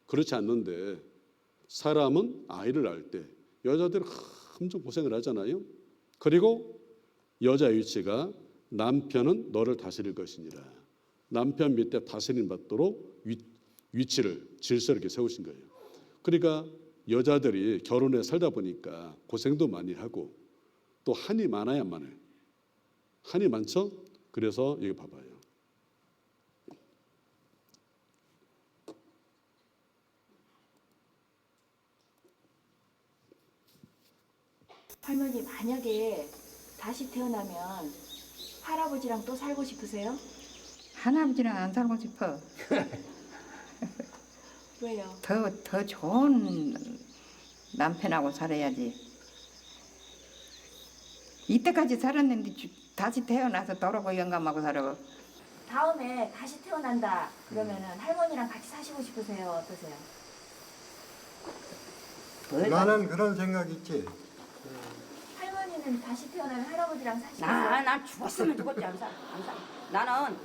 그렇지 않는데 사람은 아이를 낳을 때 여자들은 엄청 고생을 하잖아요. 그리고 여자의 위치가 남편은 너를 다스릴 것이니라. 남편 밑에 다스림 받도록 위치를 질서를 이렇게 세우신 거예요. 그러니까 여자들이 결혼해 살다 보니까 고생도 많이 하고 또 한이 많아야 많아요. 한이 많죠? 그래서 여기 봐봐요. 할머니, 만약에 다시 태어나면 할아버지랑 또 살고 싶으세요? 할아버지랑 안 살고 싶어. 왜요? 더 좋은 남편하고 살아야지. 이때까지 살았는데 다시 태어나서 돌아고 영감하고 살아. 다음에 다시 태어난다 그러면은 할머니랑 같이 사시고 싶으세요? 어떠세요? 나는 그런 생각 있지. 할머니는 다시 태어나면 할아버지랑 사시겠어요? 난 죽었으면 죽었지 안 살. 나는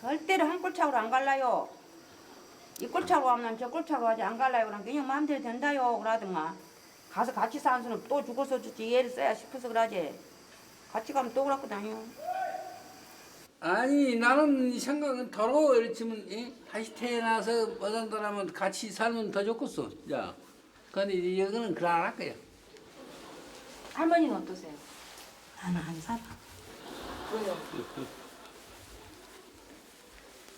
절대로 한 꼴차로 안 갈라요. 이 꼴차로 하면 저 꼴차로 하지 안 갈라요. 그럼 그냥 마음대로 된다요. 그러더만 가서 같이 사는 수는 또 죽어서 죽지 얘를 써야 싶어서 그러지. 같이 가면 또 그러고 다녀. 아니 나는 이 생각은 더러워. 이렇지만 다시 태어나서 어dan다라면 같이 살면 더 좋겠어. 야, 근데 이거는 그래 안 할 거야. 할머니는 어떠세요? 나는 안 살아. 왜요?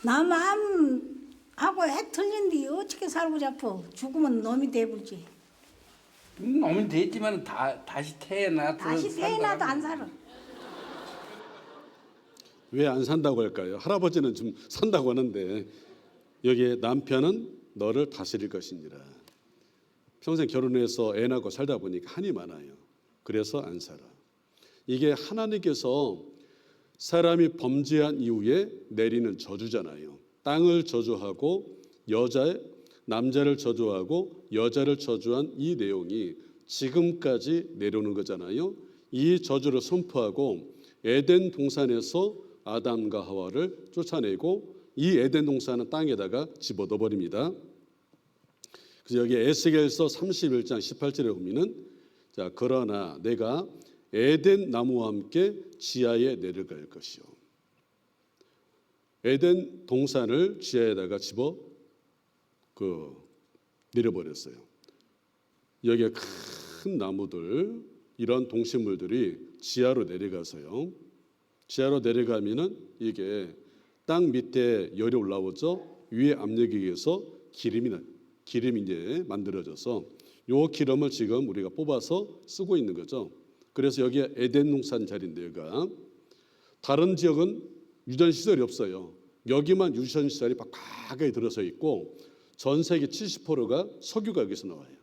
나 마음하고 해 틀린데 어떻게 살고 잡어. 죽으면 놈이 돼버리지. 놈이 됐지만 다시 태어나도 다시 태어나도 안 살아. 왜 안 산다고 할까요? 할아버지는 좀 산다고 하는데 여기에 남편은 너를 다스릴 것이니라. 평생 결혼해서 애 낳고 살다 보니까 한이 많아요. 그래서 안 살아. 이게 하나님께서 사람이 범죄한 이후에 내리는 저주잖아요. 땅을 저주하고 남자를 저주하고 여자를 저주한 이 내용이 지금까지 내려오는 거잖아요. 이 저주를 선포하고 에덴 동산에서 아담과 하와를 쫓아내고 이 에덴 동산은 땅에다가 집어넣어 버립니다. 그래서 여기 에스겔서 31장 18절에 보면은 자, 그러나 내가 에덴 나무와 함께 지하에 내려갈 것이요. 에덴 동산을 지하에다가 집어 내려버렸어요. 여기에 큰 나무들, 이런 동식물들이 지하로 내려가서요. 지하로 내려가면은 이게 땅 밑에 열이 올라오죠. 위에 압력에 의해서 기름이 이제 만들어져서 요 기름을 지금 우리가 뽑아서 쓰고 있는 거죠. 그래서 여기에 에덴 동산 자리인데, 여기가 다른 지역은 유전 시설이 없어요. 여기만 유전 시설이 빡빡하게 들어서 있고 전 세계 70%가 석유가 여기서 나와요.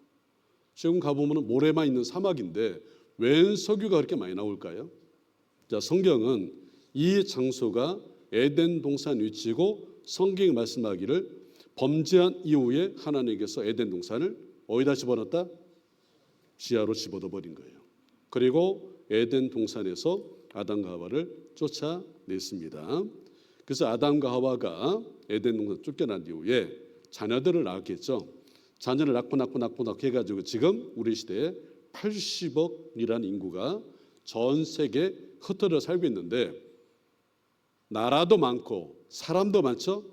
지금 가보면 모래만 있는 사막인데 웬 석유가 그렇게 많이 나올까요? 자, 성경은 이 장소가 에덴 동산 위치고 성경이 말씀하기를 범죄한 이후에 하나님께서 에덴 동산을 어디다 집어넣었다? 지하로 집어넣어 버린 거예요. 그리고 에덴 동산에서 아담과 하와를 쫓아냈습니다. 그래서 아담과 하와가 에덴 동산 쫓겨난 이후에 자녀들을 낳았겠죠. 자녀를 낳고 해가지고 지금 우리 시대에 80억이라는 인구가 전 세계에 흩어져 살고 있는데, 나라도 많고 사람도 많죠.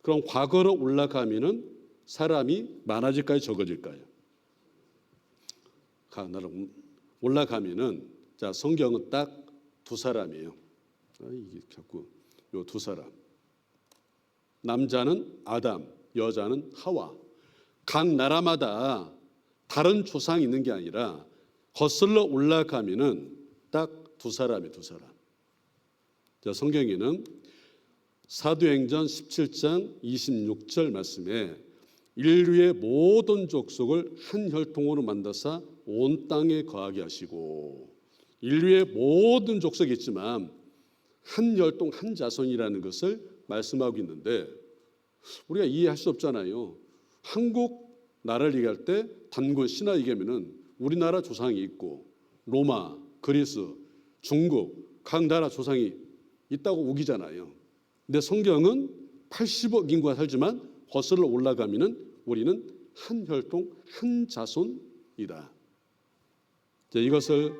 그럼 과거로 올라가면은 사람이 많아질까요, 적어질까요? 올라가면은, 자, 성경은 딱 두 사람이에요. 이게 자꾸 요 두 사람. 남자는 아담, 여자는 하와. 각 나라마다 다른 조상이 있는 게 아니라 거슬러 올라가면은 딱 두 사람이에요, 두 사람. 자, 성경에는 사도행전 17장 26절 말씀에 인류의 모든 족속을 한 혈통으로 만드사 온 땅에 거하게 하시고, 인류의 모든 족속이 있지만 한 혈통 한 자손이라는 것을 말씀하고 있는데, 우리가 이해할 수 없잖아요. 한국 나라를 얘기할 때 단군 신화 얘기하면은 우리나라 조상이 있고 로마, 그리스, 중국 각 나라 조상이 있다고 우기잖아요. 근데 성경은 80억 인구가 살지만 거슬러 올라가면은 우리는 한 혈통 한 자손이다. 이것을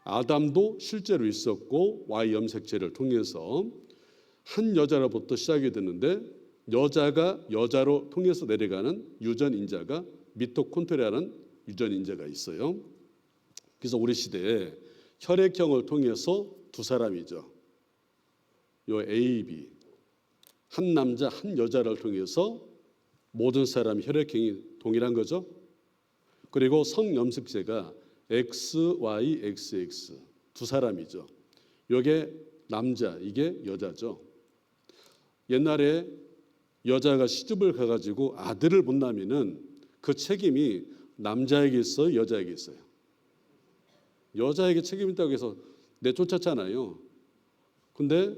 아담도 실제로 있었고 Y 염색체를 통해서 한 여자로부터 시작이 되는데, 여자가 여자로 통해서 내려가는 유전인자가 미토콘드리아라는 유전인자가 있어요. 그래서 우리 시대에 혈액형을 통해서 두 사람이죠. 요 A, B, 한 남자 한 여자를 통해서 모든 사람이 혈액형이 동일한 거죠. 그리고 성염색체가 X, Y, XX 두 사람이죠. 이게 남자, 이게 여자죠. 옛날에 여자가 시집을 가가지고 아들을 못 낳으면은 그 책임이 남자에게 있어요, 여자에게 있어요? 여자에게 책임 있다고 해서 내쫓았잖아요. 근데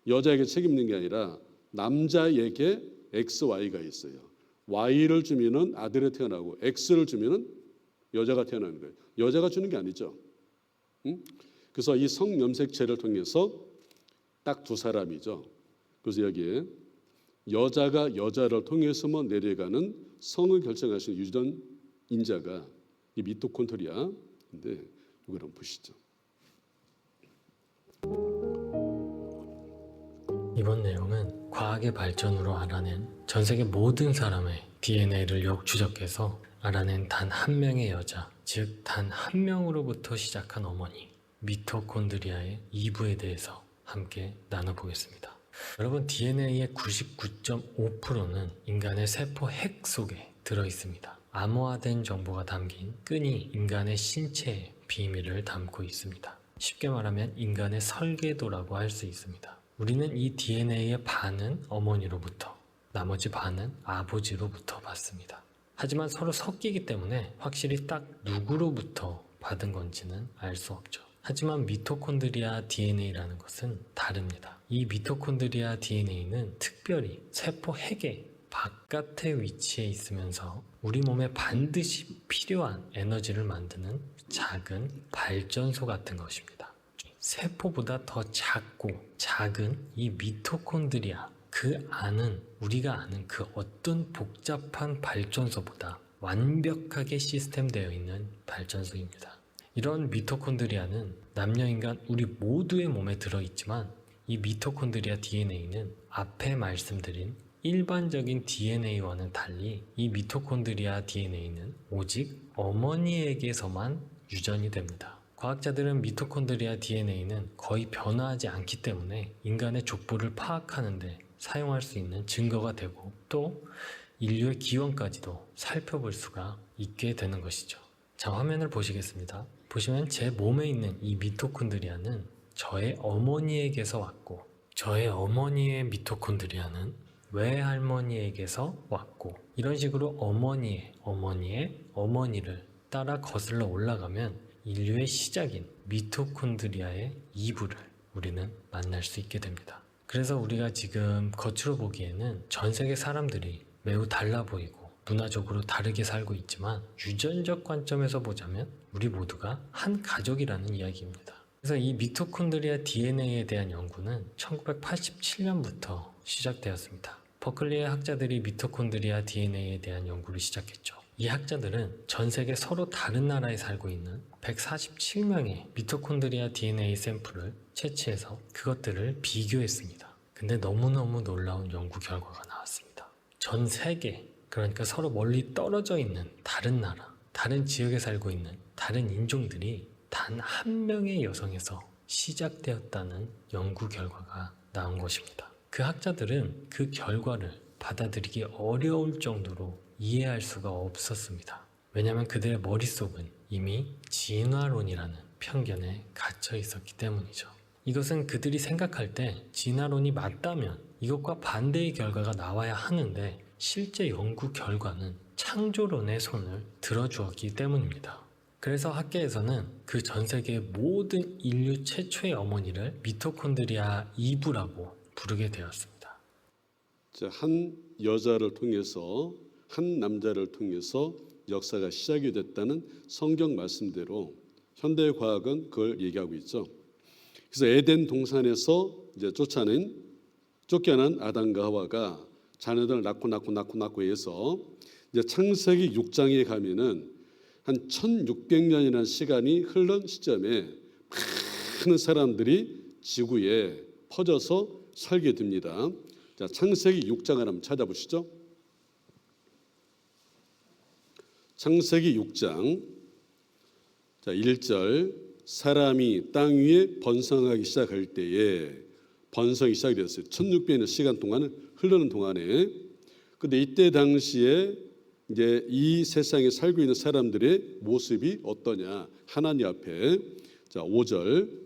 여자에게 책임 있는 게 아니라 남자에게 X, Y가 있어요. Y를 주면은 아들이 태어나고 X를 주면은 여자가 태어나는 거예요. 여자가 주는 게 아니죠. 그래서 이 성염색체를 통해서 딱 두 사람이죠. 그래서 여기에 여자가 여자를 통해서만 내려가는 성을 결정하시는 유전인자가 이 미토콘드리아인데, 이걸 한번 보시죠. 이번 내용은 과학의 발전으로 알아낸 전 세계 모든 사람의 DNA를 역추적해서 알아낸 단 한 명의 여자, 즉 단 한 명으로부터 시작한 어머니, 미토콘드리아의 2부에 대해서 함께 나눠보겠습니다. 여러분, DNA의 99.5%는 인간의 세포 핵 속에 들어있습니다. 암호화된 정보가 담긴 끈이 인간의 신체의 비밀을 담고 있습니다. 쉽게 말하면 인간의 설계도라고 할 수 있습니다. 우리는 이 DNA의 반은 어머니로부터, 나머지 반은 아버지로부터 받습니다. 하지만 서로 섞이기 때문에 확실히 딱 누구로부터 받은 건지는 알 수 없죠. 하지만 미토콘드리아 DNA라는 것은 다릅니다. 이 미토콘드리아 DNA는 특별히 세포 핵의 바깥에 위치해 있으면서 우리 몸에 반드시 필요한 에너지를 만드는 작은 발전소 같은 것입니다. 세포보다 더 작고 작은 이 미토콘드리아, 그 안은 우리가 아는 그 어떤 복잡한 발전소보다 완벽하게 시스템되어 있는 발전소입니다. 이런 미토콘드리아는 남녀인간 우리 모두의 몸에 들어있지만 이 미토콘드리아 DNA는 앞에 말씀드린 일반적인 DNA와는 달리 이 미토콘드리아 DNA는 오직 어머니에게서만 유전이 됩니다. 과학자들은 미토콘드리아 DNA는 거의 변화하지 않기 때문에 인간의 족보를 파악하는데 사용할 수 있는 증거가 되고 또 인류의 기원까지도 살펴볼 수가 있게 되는 것이죠. 자, 화면을 보시겠습니다. 보시면 제 몸에 있는 이 미토콘드리아는 저의 어머니에게서 왔고 저의 어머니의 미토콘드리아는 외할머니에게서 왔고 이런 식으로 어머니의 어머니를 따라 거슬러 올라가면 인류의 시작인 미토콘드리아의 이부를 우리는 만날 수 있게 됩니다. 그래서 우리가 지금 겉으로 보기에는 전 세계 사람들이 매우 달라 보이고 문화적으로 다르게 살고 있지만 유전적 관점에서 보자면 우리 모두가 한 가족이라는 이야기입니다. 그래서 이 미토콘드리아 DNA에 대한 연구는 1987년부터 시작되었습니다. 버클리의 학자들이 미토콘드리아 DNA에 대한 연구를 시작했죠. 이 학자들은 전 세계 서로 다른 나라에 살고 있는 147명의 미토콘드리아 DNA 샘플을 채취해서 그것들을 비교했습니다. 근데 너무너무 놀라운 연구 결과가 나왔습니다. 전 세계, 그러니까 서로 멀리 떨어져 있는 다른 나라, 다른 지역에 살고 있는 다른 인종들이 단 한 명의 여성에서 시작되었다는 연구 결과가 나온 것입니다. 그 학자들은 그 결과를 받아들이기 어려울 정도로 이해할 수가 없었습니다. 왜냐하면 그들의 머릿속은 이미 진화론이라는 편견에 갇혀 있었기 때문이죠. 이것은 그들이 생각할 때 진화론이 맞다면 이것과 반대의 결과가 나와야 하는데 실제 연구 결과는 창조론의 손을 들어주었기 때문입니다. 그래서 학계에서는 그 전 세계 모든 인류 최초의 어머니를 미토콘드리아 이부라고 부르게 되었습니다. 한 여자를 통해서 한 남자를 통해서 역사가 시작이 됐다는 성경 말씀대로 현대 과학은 그걸 얘기하고 있죠. 그래서 에덴 동산에서 이제 쫓겨난 아담과 하와가 자녀들을 낳고 해서 이제 창세기 6장에 가면은 한 1600년이라는 시간이 흐른 시점에 많은 사람들이 지구에 퍼져서 살게 됩니다. 자, 창세기 6장을 한번 찾아보시죠. 창세기 6장 자, 1절 사람이 땅 위에 번성하기 시작할 때에 번성이 시작이 됐어요. 1600년 시간 동안은 흐르는 동안에 근데 이때 당시에 이제 이 세상에 살고 있는 사람들의 모습이 어떠냐? 하나님 앞에 자 5절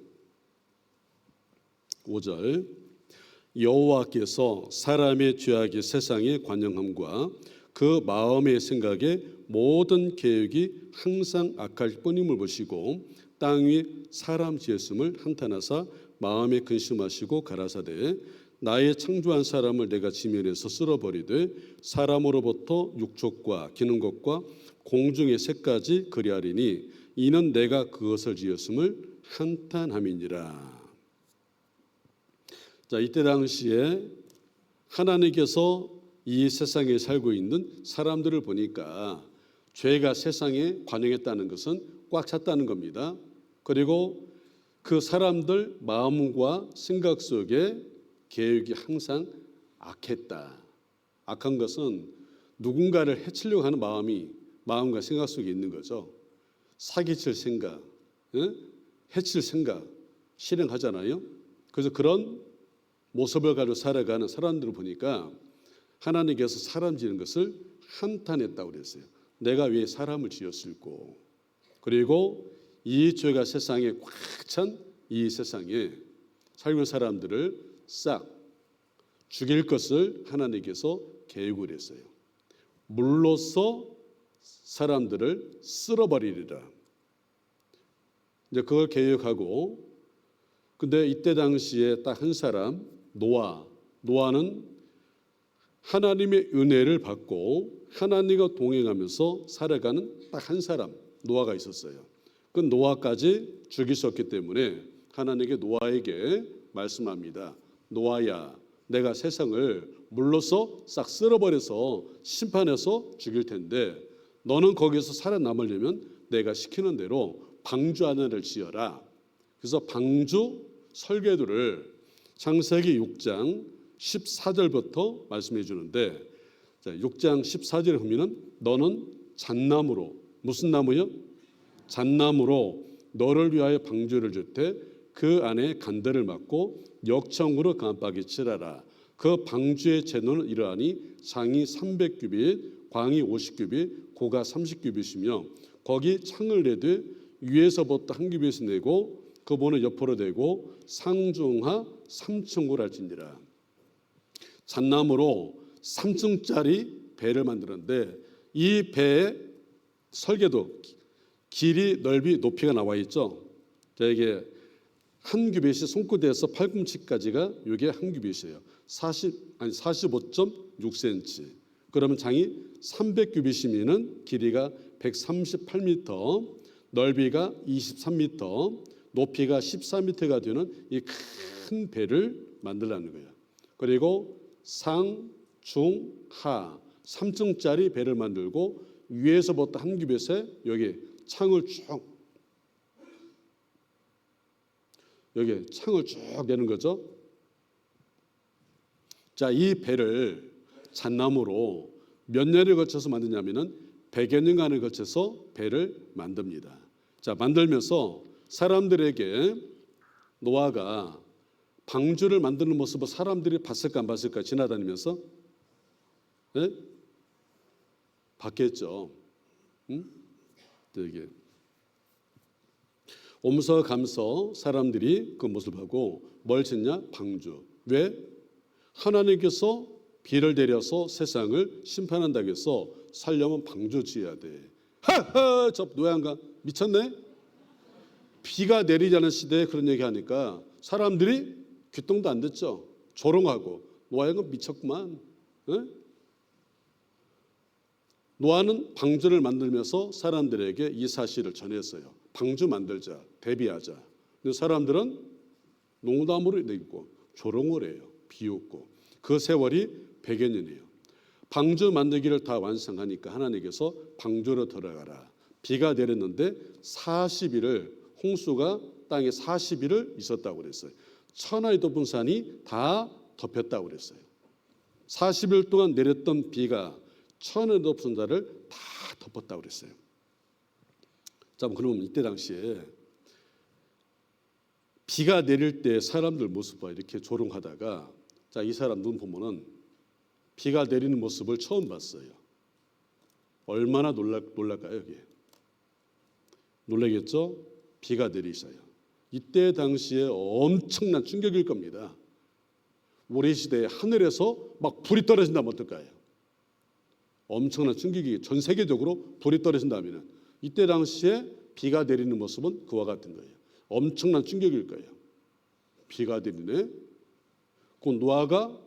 여호와께서 사람의 죄악이 세상에 관영함과 그 마음의 생각에 모든 계획이 항상 악할 뿐임을 보시고 땅 위에 사람 지었음을 한탄하사 마음에 근심하시고 가라사대 나의 창조한 사람을 내가 지면에서 쓸어버리되 사람으로부터 육족과 기는 것과 공중의 새까지 그리하리니 이는 내가 그것을 지었음을 한탄함이니라. 자, 이때 당시에 하나님께서 이 세상에 살고 있는 사람들을 보니까 죄가 세상에 관영했다는 것은 꽉 찼다는 겁니다. 그리고 그 사람들 마음과 생각 속에 계획이 항상 악했다. 악한 것은 누군가를 해치려고 하는 마음과 생각 속에 있는 거죠. 사기칠 생각, 해칠 생각 실행하잖아요. 그래서 그런 모습을 가지고 살아가는 사람들을 보니까 하나님께서 사람 지은 것을 한탄했다고 그랬어요. 내가 왜 사람을 지었을꼬. 그리고 이 죄가 세상에 꽉 찬 이 세상에 살고 있는 사람들을 싹 죽일 것을 하나님께서 계획을 했어요. 물로써 사람들을 쓸어버리리라. 이제 그걸 계획하고 근데 이때 당시에 딱 한 사람 노아는 하나님의 은혜를 받고 하나님과 동행하면서 살아가는 딱 한 사람 노아가 있었어요. 그 노아까지 죽일 수 없기 때문에 하나님께 노아에게 말씀합니다. 노아야, 내가 세상을 물로써 싹 쓸어버려서 심판해서 죽일 텐데 너는 거기서 살아남으려면 내가 시키는 대로 방주 하나를 지어라. 그래서 방주 설계도를 창세기 6장 14절부터 말씀해 주는데, 자, 6장 14절에 보면은 너는 잣나무로, 무슨 나무요? 잣나무로 너를 위하여 방주를 줄때 그 안에 간들을 막고 역청으로 깜빡이 칠하라. 그 방주의 재노는 이러하니 장이 300규빗, 광이 50규빗, 고가 30규빗이며 거기 창을 내되 위에서부터 한 규빗을 내고 그 본을 옆으로 대고 상중하 3층으로 할지니라. 잣나무로 3층짜리 배를 만드는데 이 배의 설계도 길이, 넓이, 높이가 나와 있죠. 자, 이게 한 규빗이 손끝에서 팔꿈치까지가 이게 한 규빗이에요. 45.6cm. 그러면 장이 300규빗이면은 길이가 138m, 넓이가 23m, 높이가 14m가 되는 이 큰 배를 만들라는 거예요. 그리고 상, 중, 하 3층짜리 배를 만들고 위에서부터 한 규빗에 여기 창을 쭉 여기 창을 쭉 내는 거죠. 자, 이 배를 잣나무로 몇 년에 걸쳐서 만드냐면은 100여 년간에 걸쳐서 배를 만듭니다. 자, 만들면서 사람들에게 노아가 방주를 만드는 모습을 사람들이 봤을까 안 봤을까 지나다니면서? 네? 봤겠죠. 응? 이게 옴서감서 사람들이 그 모습을 보고 뭘 짓냐? 방주. 왜? 하나님께서 비를 내려서 세상을 심판한다고 해서 살려면 방주 지어야 돼. 하하, 저 노양가 미쳤네? 비가 내리지 않은 시대에 그런 얘기하니까 사람들이 귀뚱도 안 듣죠. 조롱하고 노아가 미쳤구만. 네? 노아는 방주를 만들면서 사람들에게 이 사실을 전했어요. 방주 만들자, 대비하자. 근데 사람들은 농담으로 내고 조롱을 해요. 비웃고. 그 세월이 100여 년이에요. 방주 만들기를 다 완성하니까 하나님께서 방주로 들어가라. 비가 내렸는데 40일을 홍수가 땅에 40일을 있었다고 그랬어요. 천하의 높은 산이 다 덮였다고 그랬어요. 40일 동안 내렸던 비가 천하의 높은 산을 다 덮었다고 그랬어요. 자, 그럼 이때 당시에 비가 내릴 때 사람들 모습과 이렇게 조롱하다가 자, 이 사람 눈 보면은 비가 내리는 모습을 처음 봤어요. 얼마나 놀랄까요, 이게? 놀라겠죠? 비가 내리셔요. 이때 당시에 엄청난 충격일 겁니다. 우리 시대에 하늘에서 막 불이 떨어진다면 어떨까요? 엄청난 충격이 전 세계적으로 불이 떨어진다면 이때 당시에 비가 내리는 모습은 그와 같은 거예요. 엄청난 충격일 거예요. 비가 내리네. 그 노아가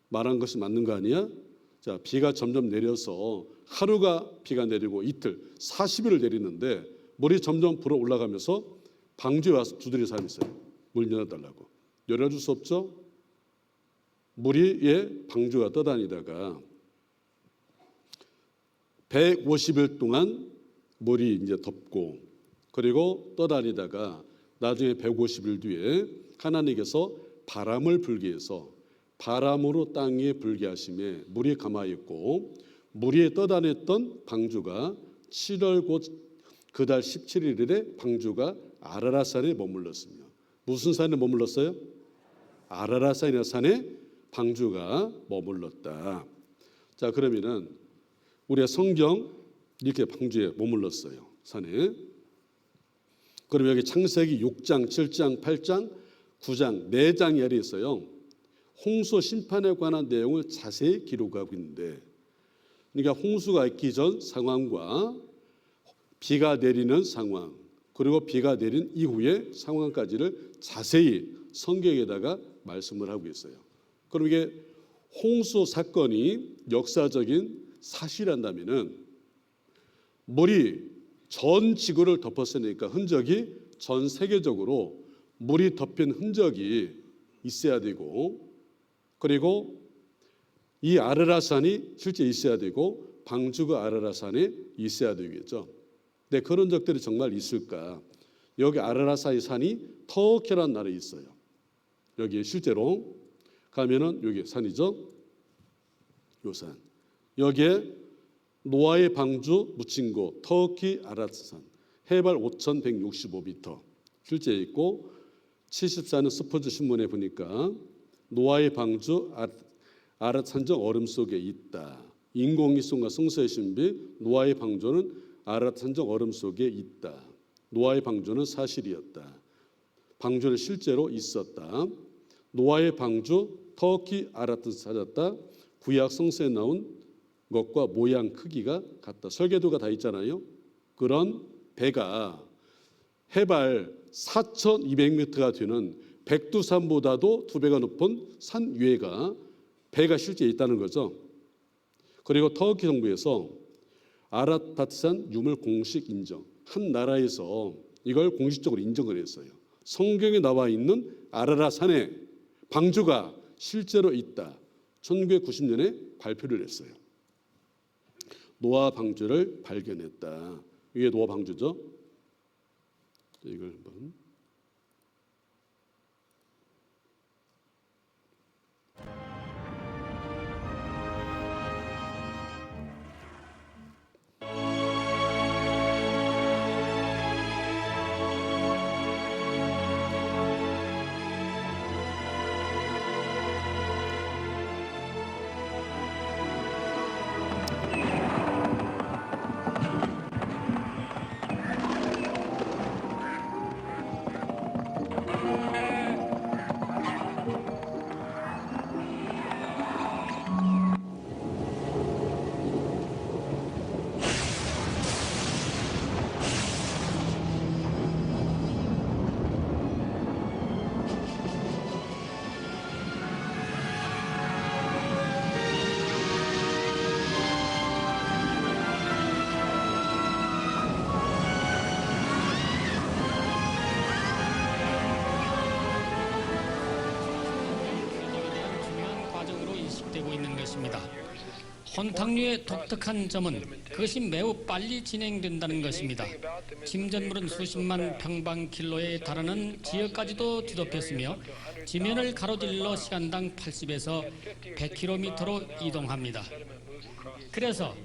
말한 것이 맞는 거 아니야? 자, 비가 점점 내려서 하루가 비가 내리고 이틀, 40일을 내리는데 물이 점점 불어 올라가면서 방주에 와서 두드려 사람이 있어요. 물 열어달라고. 열어줄 수 없죠? 물 위에 방주가 떠다니다가 150일 동안 물이 이제 덮고 그리고 떠다니다가 나중에 150일 뒤에 하나님께서 바람을 불게 해서 바람으로 땅 위에 불게 하심에 물이 가만히 있고 물 위에 떠다녔던 방주가 7월 곧 그달 17일에 방주가 아라랏산에 머물렀으며 무슨 산에 머물렀어요? 아라랏산이라는 산에 방주가 머물렀다. 자, 그러면은 우리의 성경 이렇게 방주에 머물렀어요. 산에. 그럼 여기 창세기 6장, 7장, 8장, 9장, 4장이 아래 있어요. 홍수 심판에 관한 내용을 자세히 기록하고 있는데 그러니까 홍수가 있기 전 상황과 비가 내리는 상황 그리고 비가 내린 이후의 상황까지를 자세히 성경에다가 말씀을 하고 있어요. 그럼 이게 홍수 사건이 역사적인 사실한다면은 물이 전 지구를 덮었으니까 흔적이 전 세계적으로 물이 덮인 흔적이 있어야 되고 그리고 이 아라랏산이 실제 있어야 되고 방주가 아라랏산에 있어야 되겠죠. 근데 그런 적들이 정말 있을까? 여기 아라라사이 산이 터키라는 나라에 있어요. 여기 실제로 가면은 여기 산이죠. 요 산. 여기에 노아의 방주 묻힌 곳 터키 아라라산 해발 5,165m 실제 있고 74년 스포츠 신문에 보니까 노아의 방주 아라산정 얼음 속에 있다. 인공위 송과 성서의 신비 노아의 방주는 아라산정 얼음 속에 있다. 노아의 방주는 사실이었다. 방주는 실제로 있었다. 노아의 방주 터키 아라산 찾았다. 구약 성서에 나온 것과 모양 크기가 같다. 설계도가 다 있잖아요. 그런 배가 해발 4,200m가 되는 백두산보다도 2배가 높은 산 위에가 배가 실제 있다는 거죠. 그리고 터키 정부에서 아라파트산 유물 공식 인정. 한 나라에서 이걸 공식적으로 인정을 했어요. 성경에 나와 있는 아라라산에 방주가 실제로 있다. 1990년에 발표를 했어요. 노아 방주를 발견했다. 이게 노아 방주죠. 이걸 한번 혼탁류의 독특한 점은 그것이 매우 빨리 진행된다는 것입니다. 침전물은 수십만 평방킬로에 달하는 지역까지도 뒤덮였으며 지면을 가로질러 시간당 80에서 100km로 이동합니다. 그래서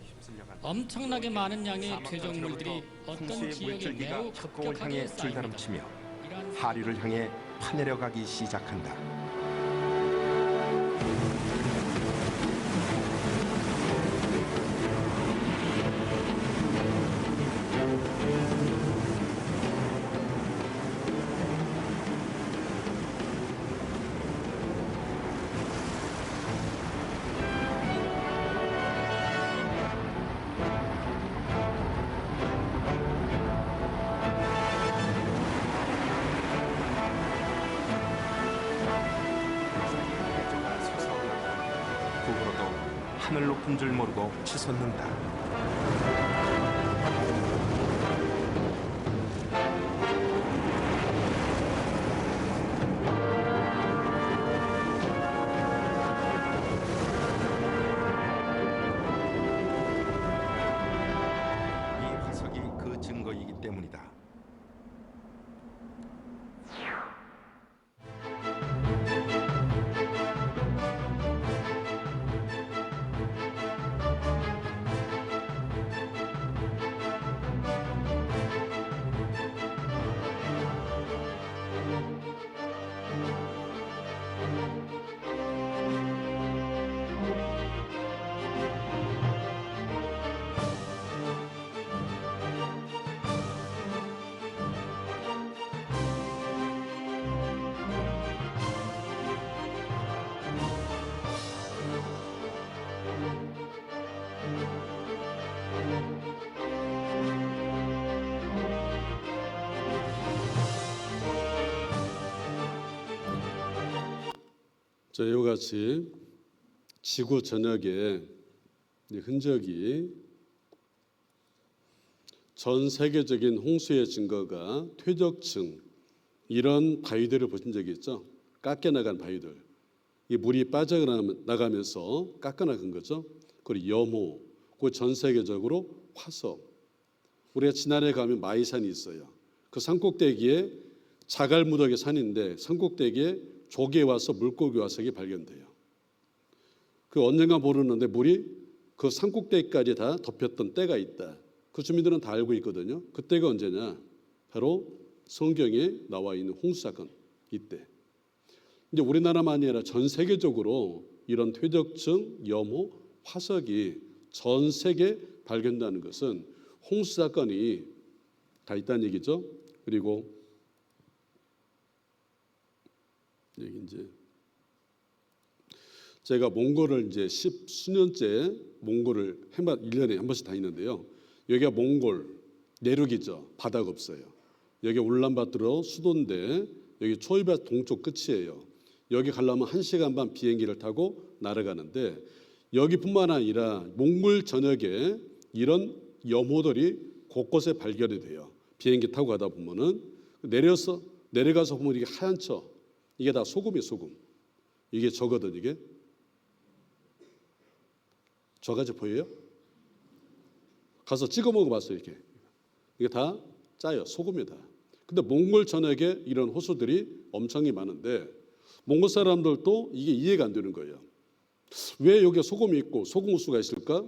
엄청나게 많은 양의 퇴적물들이 어떤 지역에 매우 급격하게 쌓입니다. 줄다름치며 하류를 향해 파내려가기 시작한다. 하늘 높은 줄 모르고 치솟는다. 이 화석이 그 증거이기 때문이다. 자, 이와 같이 지구 전역에 흔적이 전 세계적인 홍수의 증거가 퇴적층 이런 바위들을 보신 적이 있죠? 깎여나간 바위들. 이 물이 빠져나가면서 깎여나간 거죠. 그리고 염호, 그 전 세계적으로 화석. 우리가 지난해 가면 마이산이 있어요. 그 산꼭대기에 자갈무더기 산인데 산꼭대기에 조개 와서 물고기 와서 이게 발견돼요. 그 언젠가 모르는데 물이 그 산꼭대기까지 다 덮였던 때가 있다. 그 주민들은 다 알고 있거든요. 그때가 언제냐? 바로 성경에 나와 있는 홍수 사건 이때. 이제 우리나라만이 아니라 전 세계적으로 이런 퇴적층, 염호, 화석이 전 세계 발견되는 것은 홍수 사건이 다 있다는 얘기죠. 그리고 여기 이제 제가 몽골을 이제 10수년째 몽골을 1년에 한 번씩 다니는데요. 여기가 몽골 내륙이죠. 바다가 없어요. 여기 울란바토르 수도인데 여기 초이바 동쪽 끝이에요. 여기 가려면 1시간 반 비행기를 타고 날아가는데 여기뿐만 아니라 몽골 전역에 이런 염호들이 곳곳에 발견이 돼요. 비행기 타고 가다 보면은 내려가서 보면 이게 하얀 쳐. 이게 다 소금이에요, 소금. 이게 저거든 이게. 저가지 보여요? 가서 찍어 먹어봤어요 이렇게. 이게 다 짜요, 소금이다. 근데 몽골 전역에 이런 호수들이 엄청이 많은데 몽골 사람들도 이게 이해가 안 되는 거예요. 왜 여기에 소금이 있고 소금 호수가 있을까?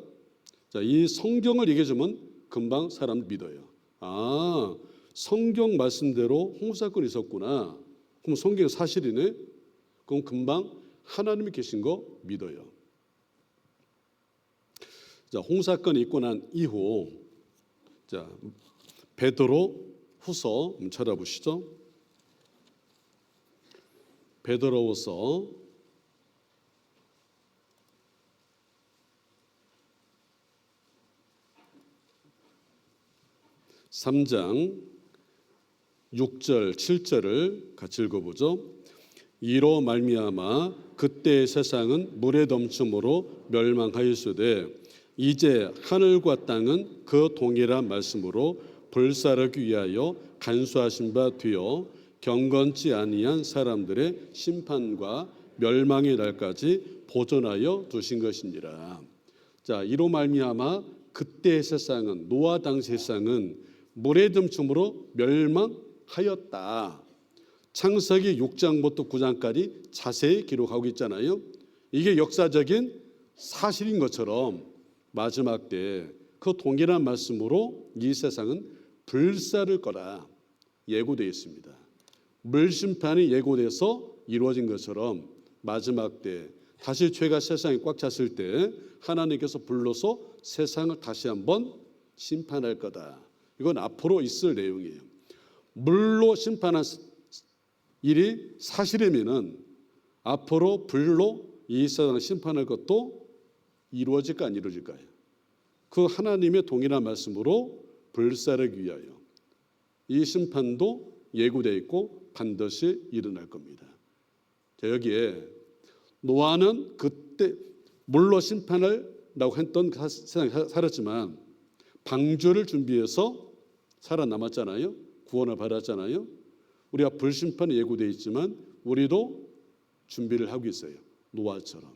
자, 이 성경을 얘기해주면 금방 사람 믿어요. 아, 성경 말씀대로 홍수 사건이 있었구나. 그럼 성경 사실이네. 그럼 금방 하나님이 계신 거 믿어요. 자, 홍수 사건이 있고 난 이후 자, 베드로 후서 한번 찾아보시죠. 베드로후서 3장 6절 7절을 같이 읽어보죠. 이로 말미암아 그때의 세상은 물에 넘침으로 멸망하였으되 이제 하늘과 땅은 그 동일한 말씀으로 불사르기 위하여 간수하신 바 되어 경건치 아니한 사람들의 심판과 멸망의 날까지 보존하여 두신 것이니라. 자, 이로 말미암아 그때의 세상은 노아 당시 세상은 물에 듬춤으로 멸망하였다. 창세기 6장부터 9장까지 자세히 기록하고 있잖아요. 이게 역사적인 사실인 것처럼 마지막 때 그 동일한 말씀으로 이 세상은 불사를 거라 예고되어 있습니다. 물심판이 예고돼서 이루어진 것처럼 마지막 때 다시 죄가 세상에 꽉 찼을 때 하나님께서 불러서 세상을 다시 한번 심판할 거다. 이건 앞으로 있을 내용이에요. 물로 심판한 일이 사실이면은 앞으로 불로 이 세상을 심판할 것도 이루어질까 안 이루어질까요? 그 하나님의 동일한 말씀으로 불사르기 위하여 이 심판도 예고되어 있고 반드시 일어날 겁니다. 자, 여기에 노아는 그때 물로 심판을라고 했던 세상에 살았지만 방주를 준비해서 살아남았잖아요. 구원을 받았잖아요. 우리가 불심판이 예고되어 있지만 우리도 준비를 하고 있어요. 노아처럼.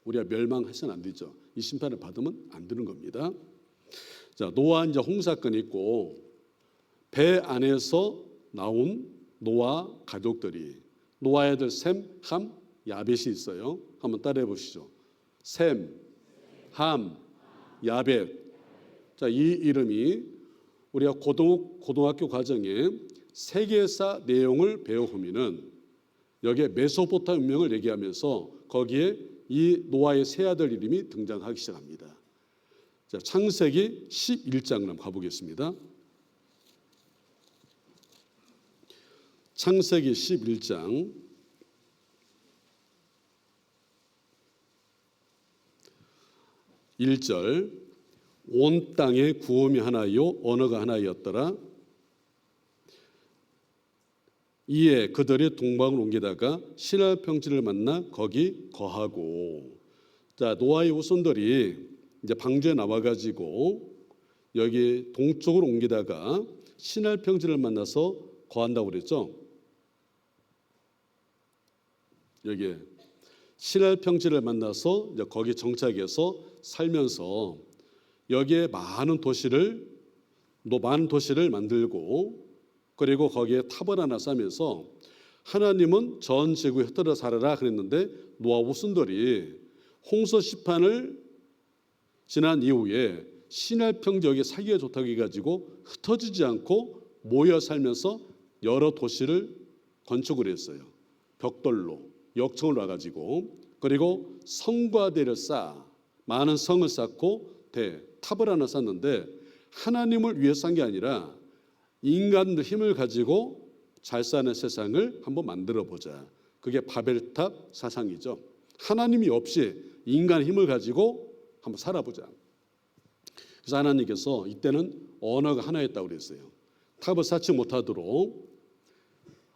우리가 멸망해서는 안 되죠. 이 심판을 받으면 안 되는 겁니다. 자, 노아 이제 홍수사건이 있고 배 안에서 나온 노아 가족들이 노아의 아들 셈, 함, 야벳이 있어요. 한번 따라해 보시죠. 셈, 함, 야벳. 자, 이 이름이 우리가 고등학교 과정에 세계사 내용을 배워보면은 여기에 메소포타미아 문명을 얘기하면서 거기에 이 노아의 세 아들 이름이 등장하기 시작합니다. 자, 창세기 11장을 한번 가보겠습니다. 창세기 11장 1절 온 땅에 구음이 하나요 언어가 하나였더라. 이에 그들이 동방을 옮기다가 시날 평지를 만나 거기 거하고. 자, 노아의 후손들이 이제 방주에 나와가지고 여기 동쪽으로 옮기다가 시날 평지를 만나서 거한다고 그랬죠. 여기 시날 평지를 만나서 이제 거기 정착해서 살면서 여기에 많은 도시를 많은 도시를 만들고 그리고 거기에 탑을 하나 쌓으면서 하나님은 전 지구에 흩어져 살아라 그랬는데 노아와 후손들이 홍수 시판을 지난 이후에 시날 평지역에 살기가 좋다고 해가지고 흩어지지 않고 모여 살면서 여러 도시를 건축을 했어요. 벽돌로 역청을 놔가지고 그리고 성과 대를 쌓아 많은 성을 쌓고 탑을 하나 쌓는데 하나님을 위해서 산 게 아니라 인간들 힘을 가지고 잘 사는 세상을 한번 만들어 보자. 그게 바벨탑 사상이죠. 하나님이 없이 인간의 힘을 가지고 한번 살아보자. 그래서 하나님께서 이때는 언어가 하나였다고 그랬어요. 탑을 쌓지 못하도록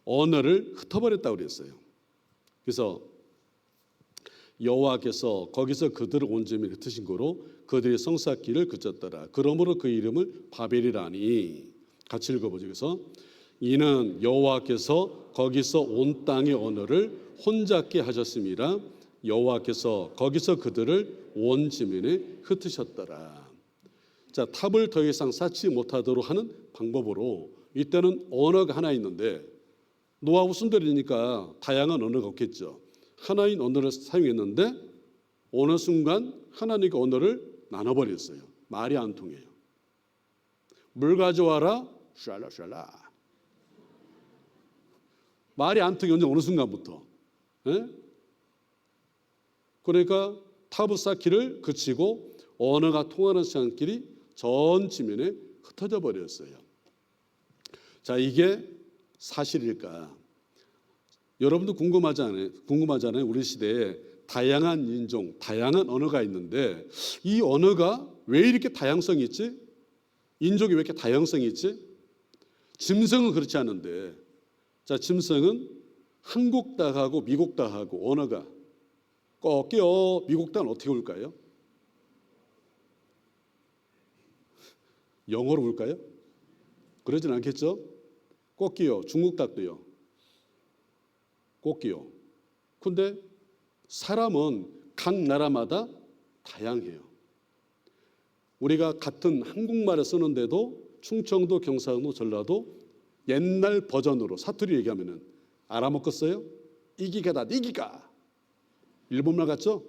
언어를 흩어버렸다고 그랬어요. 그래서 여호와께서 거기서 그들을 온 점에 흩으신 거로 그들의 성쌓기를 그쳤더라. 그러므로 그 이름을 바벨이라니. 같이 읽어보죠. 그래서 이는 여호와께서 거기서 온 땅의 언어를 혼잡게 하셨습니다. 여호와께서 거기서 그들을 온 지면에 흩으셨더라. 자, 탑을 더 이상 쌓지 못하도록 하는 방법으로 이때는 언어가 하나 있는데 노아 후손들이니까 다양한 언어가 없겠죠. 하나인 언어를 사용했는데 어느 순간 하나님의 언어를 나눠버렸어요. 말이 안 통해요. 물 가져와라. 샬라샬라. 말이 안 통해 어느 순간부터. 예? 그러니까 탑을 쌓기를 그치고 언어가 통하는 시간끼리 전 지면에 흩어져 버렸어요. 자, 이게 사실일까? 여러분도 궁금하잖아요. 우리 시대에 다양한 인종, 다양한 언어가 있는데 이 언어가 왜 이렇게 다양성이 있지? 인종이 왜 이렇게 다양성이 있지? 짐승은 그렇지 않은데, 자, 짐승은 한국 닭하고 미국 닭하고 언어가 꺾여. 미국 닭은 어떻게 울까요? 영어로 울까요? 그러진 않겠죠? 꺾여. 중국 닭도요. 꺾여. 근데 사람은 각 나라마다 다양해요. 우리가 같은 한국말을 쓰는데도 충청도, 경상도, 전라도 옛날 버전으로 사투리 얘기하면은 알아먹겠어요? 이기가다, 니기가. 일본말 같죠?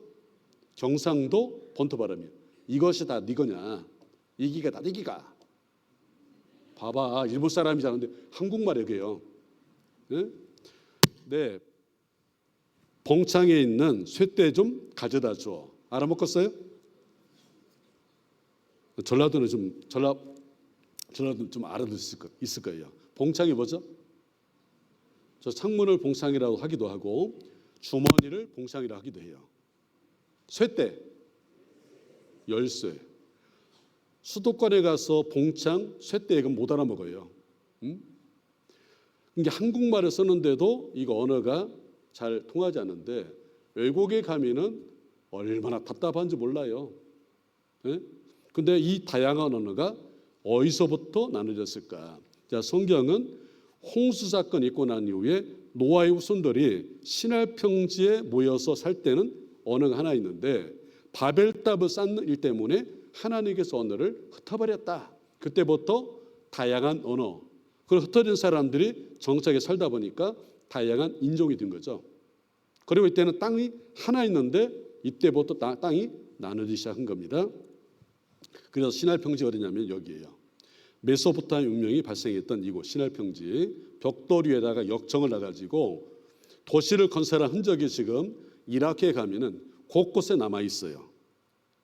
경상도 본토 발음이에요. 이것이 다 니거냐? 이기가다, 니기가. 봐봐, 일본 사람이잖아. 근데 한국말 얘기해요. 네? 네. 봉창에 있는 쇠대 좀 가져다 줘. 알아먹겠어요? 전라도는 좀 알아들 있을 거예요. 봉창이 뭐죠? 저 창문을 봉창이라고 하기도 하고 주머니를 봉창이라고 하기도 해요. 쇠대, 열쇠. 수도권에 가서 봉창, 쇠대 이건 못 알아먹어요. 이게 한국말을 쓰는데도 이거 언어가 잘 통하지 않는데 외국에 가면은 얼마나 답답한지 몰라요. 근데 이 다양한 언어가 어디서부터 나눠졌을까? 자, 성경은 홍수 사건이 있고 난 이후에 노아의 후손들이 시날 평지에 모여서 살 때는 언어가 하나 있는데 바벨탑을 쌓는 일 때문에 하나님께서 언어를 흩어버렸다. 그때부터 다양한 언어, 그리고 흩어진 사람들이 정착에 살다 보니까 다양한 인종이 된 거죠. 그리고 이때는 땅이 하나 있는데 이때부터 땅이 나눠지기 시작한 겁니다. 그래서 시날 평지가 어디냐면 여기예요. 메소포타미아 문명이 발생했던 이곳 시날 평지 벽돌 위에다가 역청을 놔가지고 도시를 건설한 흔적이 지금 이라크에 가면은 곳곳에 남아 있어요.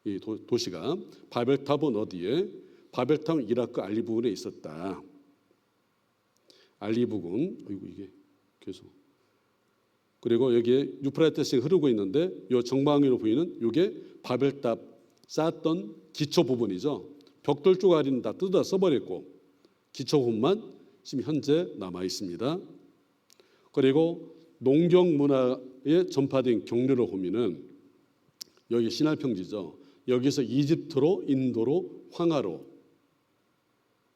이 도시가 바벨탑은 어디에? 바벨탑은 이라크 알리 부근에 있었다. 알리 부근, 이게 계속. 그리고 여기에 유프라테스가 흐르고 있는데 이 정방위로 보이는 이게 바벨탑 쌓았던 기초 부분이죠. 벽돌 쪼가리는 다 뜯어 써버렸고 기초 부분만 지금 현재 남아 있습니다. 그리고 농경 문화에 전파된 경로를 보면은 여기 시날 평지죠. 여기서 이집트로, 인도로, 황하로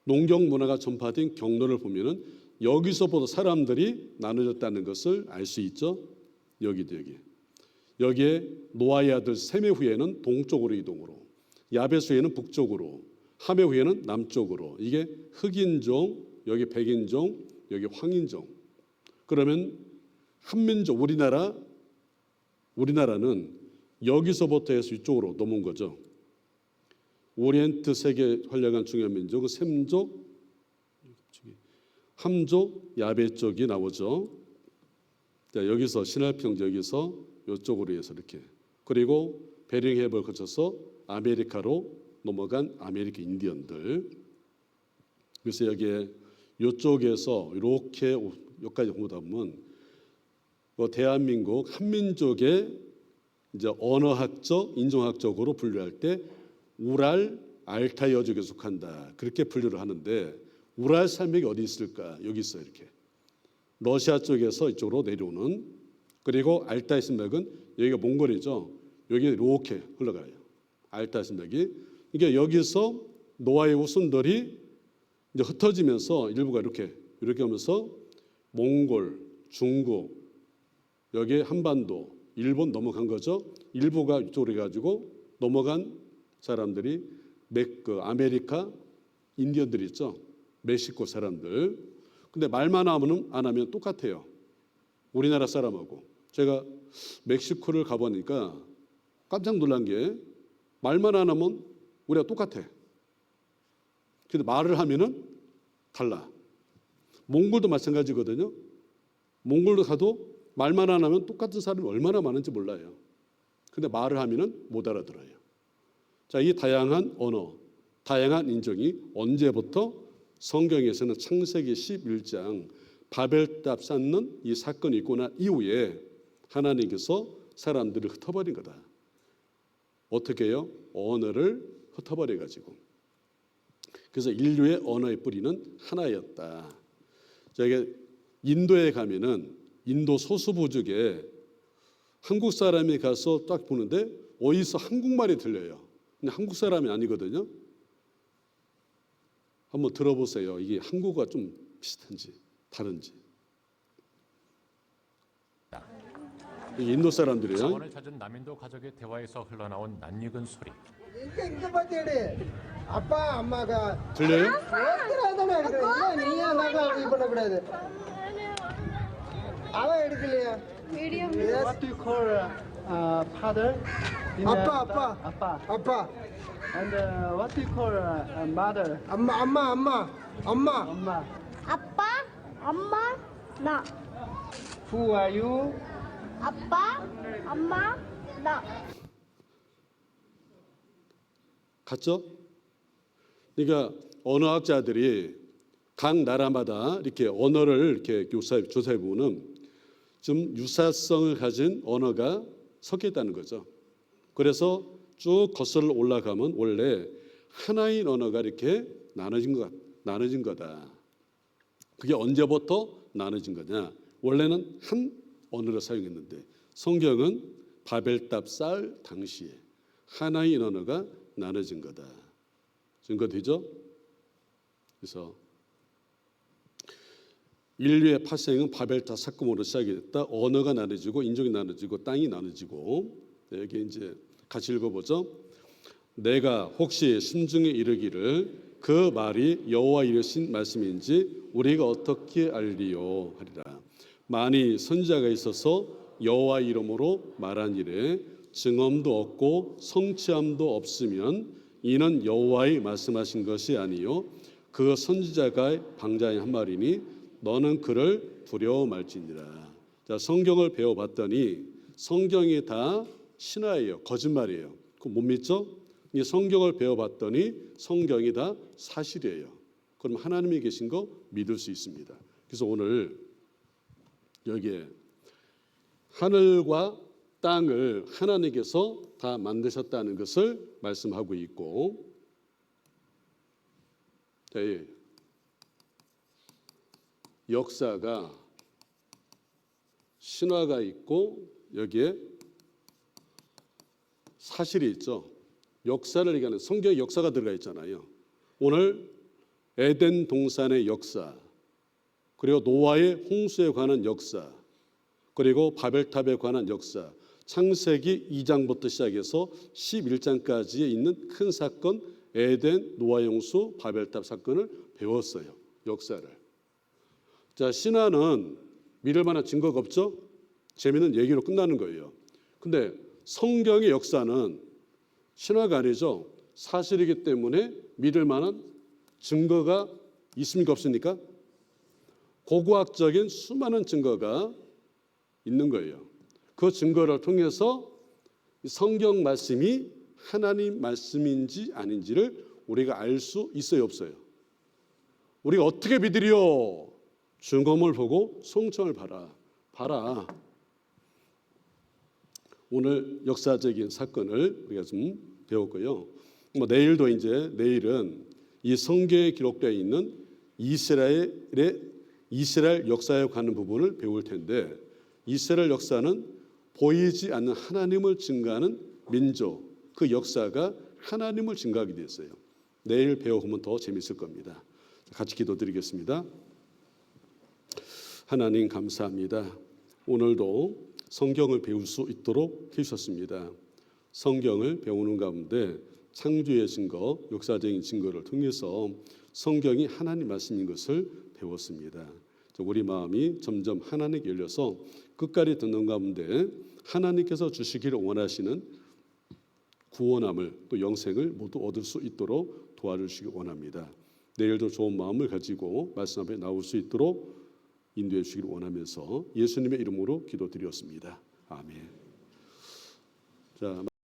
농경 문화가 전파된 경로를 보면은 여기서부터 사람들이 나눠졌다는 것을 알 수 있죠. 여기도 여기에 노아의 아들 셈의 후예는 동쪽으로 이동으로, 야벳 후예는 북쪽으로, 함의 후예는 남쪽으로. 이게 흑인종, 여기 백인종, 여기 황인종. 그러면 한민족 우리나라는 여기서부터 해서 이쪽으로 넘은 거죠. 오리엔트 세계 활약한 중요한 민족은 셈족, 함족, 야베 쪽이 나오죠. 자, 여기서 신할평 여기서 이쪽으로 해서 이렇게. 그리고 베링 해협을 거쳐서 아메리카로 넘어간 아메리카 인디언들. 그래서 여기에 이쪽에서 이렇게 여기까지 오다 보면 대한민국 한민족의 이제 언어학적, 인종학적으로 분류할 때 우랄 알타이 여족에 속한다. 그렇게 분류를 하는데 우랄 산맥이 어디 있을까? 여기 있어요. 이렇게. 러시아 쪽에서 이쪽으로 내려오는. 그리고 알타이 산맥은 여기가 몽골이죠. 여기 이렇게 흘러가요. 알타이 산맥이. 이게 여기서 노아의 후손들이 이제 흩어지면서 일부가 이렇게 하면서 몽골, 중국, 여기 한반도, 일본 넘어간 거죠. 일부가 이쪽으로 해가지고 넘어간 사람들이 아메리카 인디언들이 있죠. 멕시코 사람들. 근데 말만 안 하면 똑같아요. 우리나라 사람하고. 제가 멕시코를 가보니까 깜짝 놀란 게 말만 안 하면 우리가 똑같아. 근데 말을 하면은 달라. 몽골도 마찬가지거든요. 몽골도 가도 말만 안 하면 똑같은 사람이 얼마나 많은지 몰라요. 근데 말을 하면은 못 알아들어요. 자, 이 다양한 언어, 다양한 인종이 언제부터 성경에서는 창세기 11장 바벨탑 쌓는 이 사건이 있고 난 이후에 하나님께서 사람들을 흩어버린 거다. 어떻게 해요? 언어를 흩어버려 가지고. 그래서 인류의 언어의 뿌리는 하나였다. 저게 인도에 가면은 인도 소수부족에 한국 사람이 가서 딱 보는데 어디서 한국말이 들려요. 근데 한국 사람이 아니거든요. 한번 들어보세요. 이게 한국어가 좀 비슷한지 다른지. 이게 인도 사람들이에요. 자원을 찾은 남인도 가족의 대화에서 흘러나온 낯익은 소리. 아빠 엄마가 들려요? What do you call father? 아빠. And what do you call mother? 엄마. 아빠, 엄마, 나. Who are you? 아빠, 엄마, 나. 같죠? 그러니까 언어학자들이 각 나라마다 이렇게 언어를 이렇게 조사해 보면 좀 유사성을 가진 언어가 섞여 있다는 거죠. 그래서 쭉 거슬러 올라가면 원래 하나인 언어가 이렇게 나눠진 거다. 그게 언제부터 나눠진 거냐? 원래는 한 언어를 사용했는데 성경은 바벨탑 쌓을 당시에 하나인 언어가 나눠진 거다. 증거되죠? 그래서 인류의 파생은 바벨탑 사건으로 시작이 됐다. 언어가 나눠지고 인종이 나눠지고 땅이 나눠지고. 여기 이제 같이 읽어보죠. 내가 혹시 심중에 이르기를 그 말이 여호와 이르신 말씀인지 우리가 어떻게 알리요 하리라. 만일 선지자가 있어서 여호와 이름으로 말한 일에 증언도 없고 성취함도 없으면 이는 여호와의 말씀하신 것이 아니요 그 선지자가 방자의 한 말이니 너는 그를 두려워 말지니라. 자, 성경을 배워봤더니 성경이 다 신화예요. 거짓말이에요. 그럼 못 믿죠? 이 성경을 배워봤더니 성경이 다 사실이에요. 그럼 하나님이 계신 거 믿을 수 있습니다. 그래서 오늘 여기에 하늘과 땅을 하나님께서 다 만드셨다는 것을 말씀하고 있고, 역사가 신화가 있고 여기에 사실이 있죠. 역사를 얘기하는 성경에 역사가 들어가 있잖아요. 오늘 에덴 동산의 역사, 그리고 노아의 홍수에 관한 역사, 그리고 바벨탑에 관한 역사, 창세기 2장부터 시작해서 11장까지에 있는 큰 사건 에덴, 노아 용수, 바벨탑 사건을 배웠어요. 역사를. 자, 신화는 믿을 만한 증거가 없죠? 재미있는 얘기로 끝나는 거예요. 근데 성경의 역사는 신화가 아니죠. 사실이기 때문에 믿을 만한 증거가 있습니까? 없습니까? 고고학적인 수많은 증거가 있는 거예요. 그 증거를 통해서 성경 말씀이 하나님 말씀인지 아닌지를 우리가 알 수 있어요, 없어요? 우리가 어떻게 믿으리요? 증거물 보고 성청을 봐라. 오늘 역사적인 사건을 우리가 좀 배웠고요. 내일은 이 성경에 기록되어 있는 이스라엘 역사에 관한 부분을 배울 텐데, 이스라엘 역사는 보이지 않는 하나님을 증거하는 민족, 그 역사가 하나님을 증거하게 되었어요. 내일 배워보면 더 재밌을 겁니다. 같이 기도드리겠습니다. 하나님 감사합니다. 오늘도 성경을 배울 수 있도록 해주셨습니다. 성경을 배우는 가운데 창조의 증거, 역사적인 증거를 통해서 성경이 하나님 말씀인 것을 배웠습니다. 우리 마음이 점점 하나님께 열려서 끝까지 듣는 가운데 하나님께서 주시기를 원하시는 구원함을 또 영생을 모두 얻을 수 있도록 도와주시기 원합니다. 내일도 좋은 마음을 가지고 말씀 앞에 나올 수 있도록 인도해 주시기를 원하면서 예수님의 이름으로 기도드렸습니다. 아멘. 자.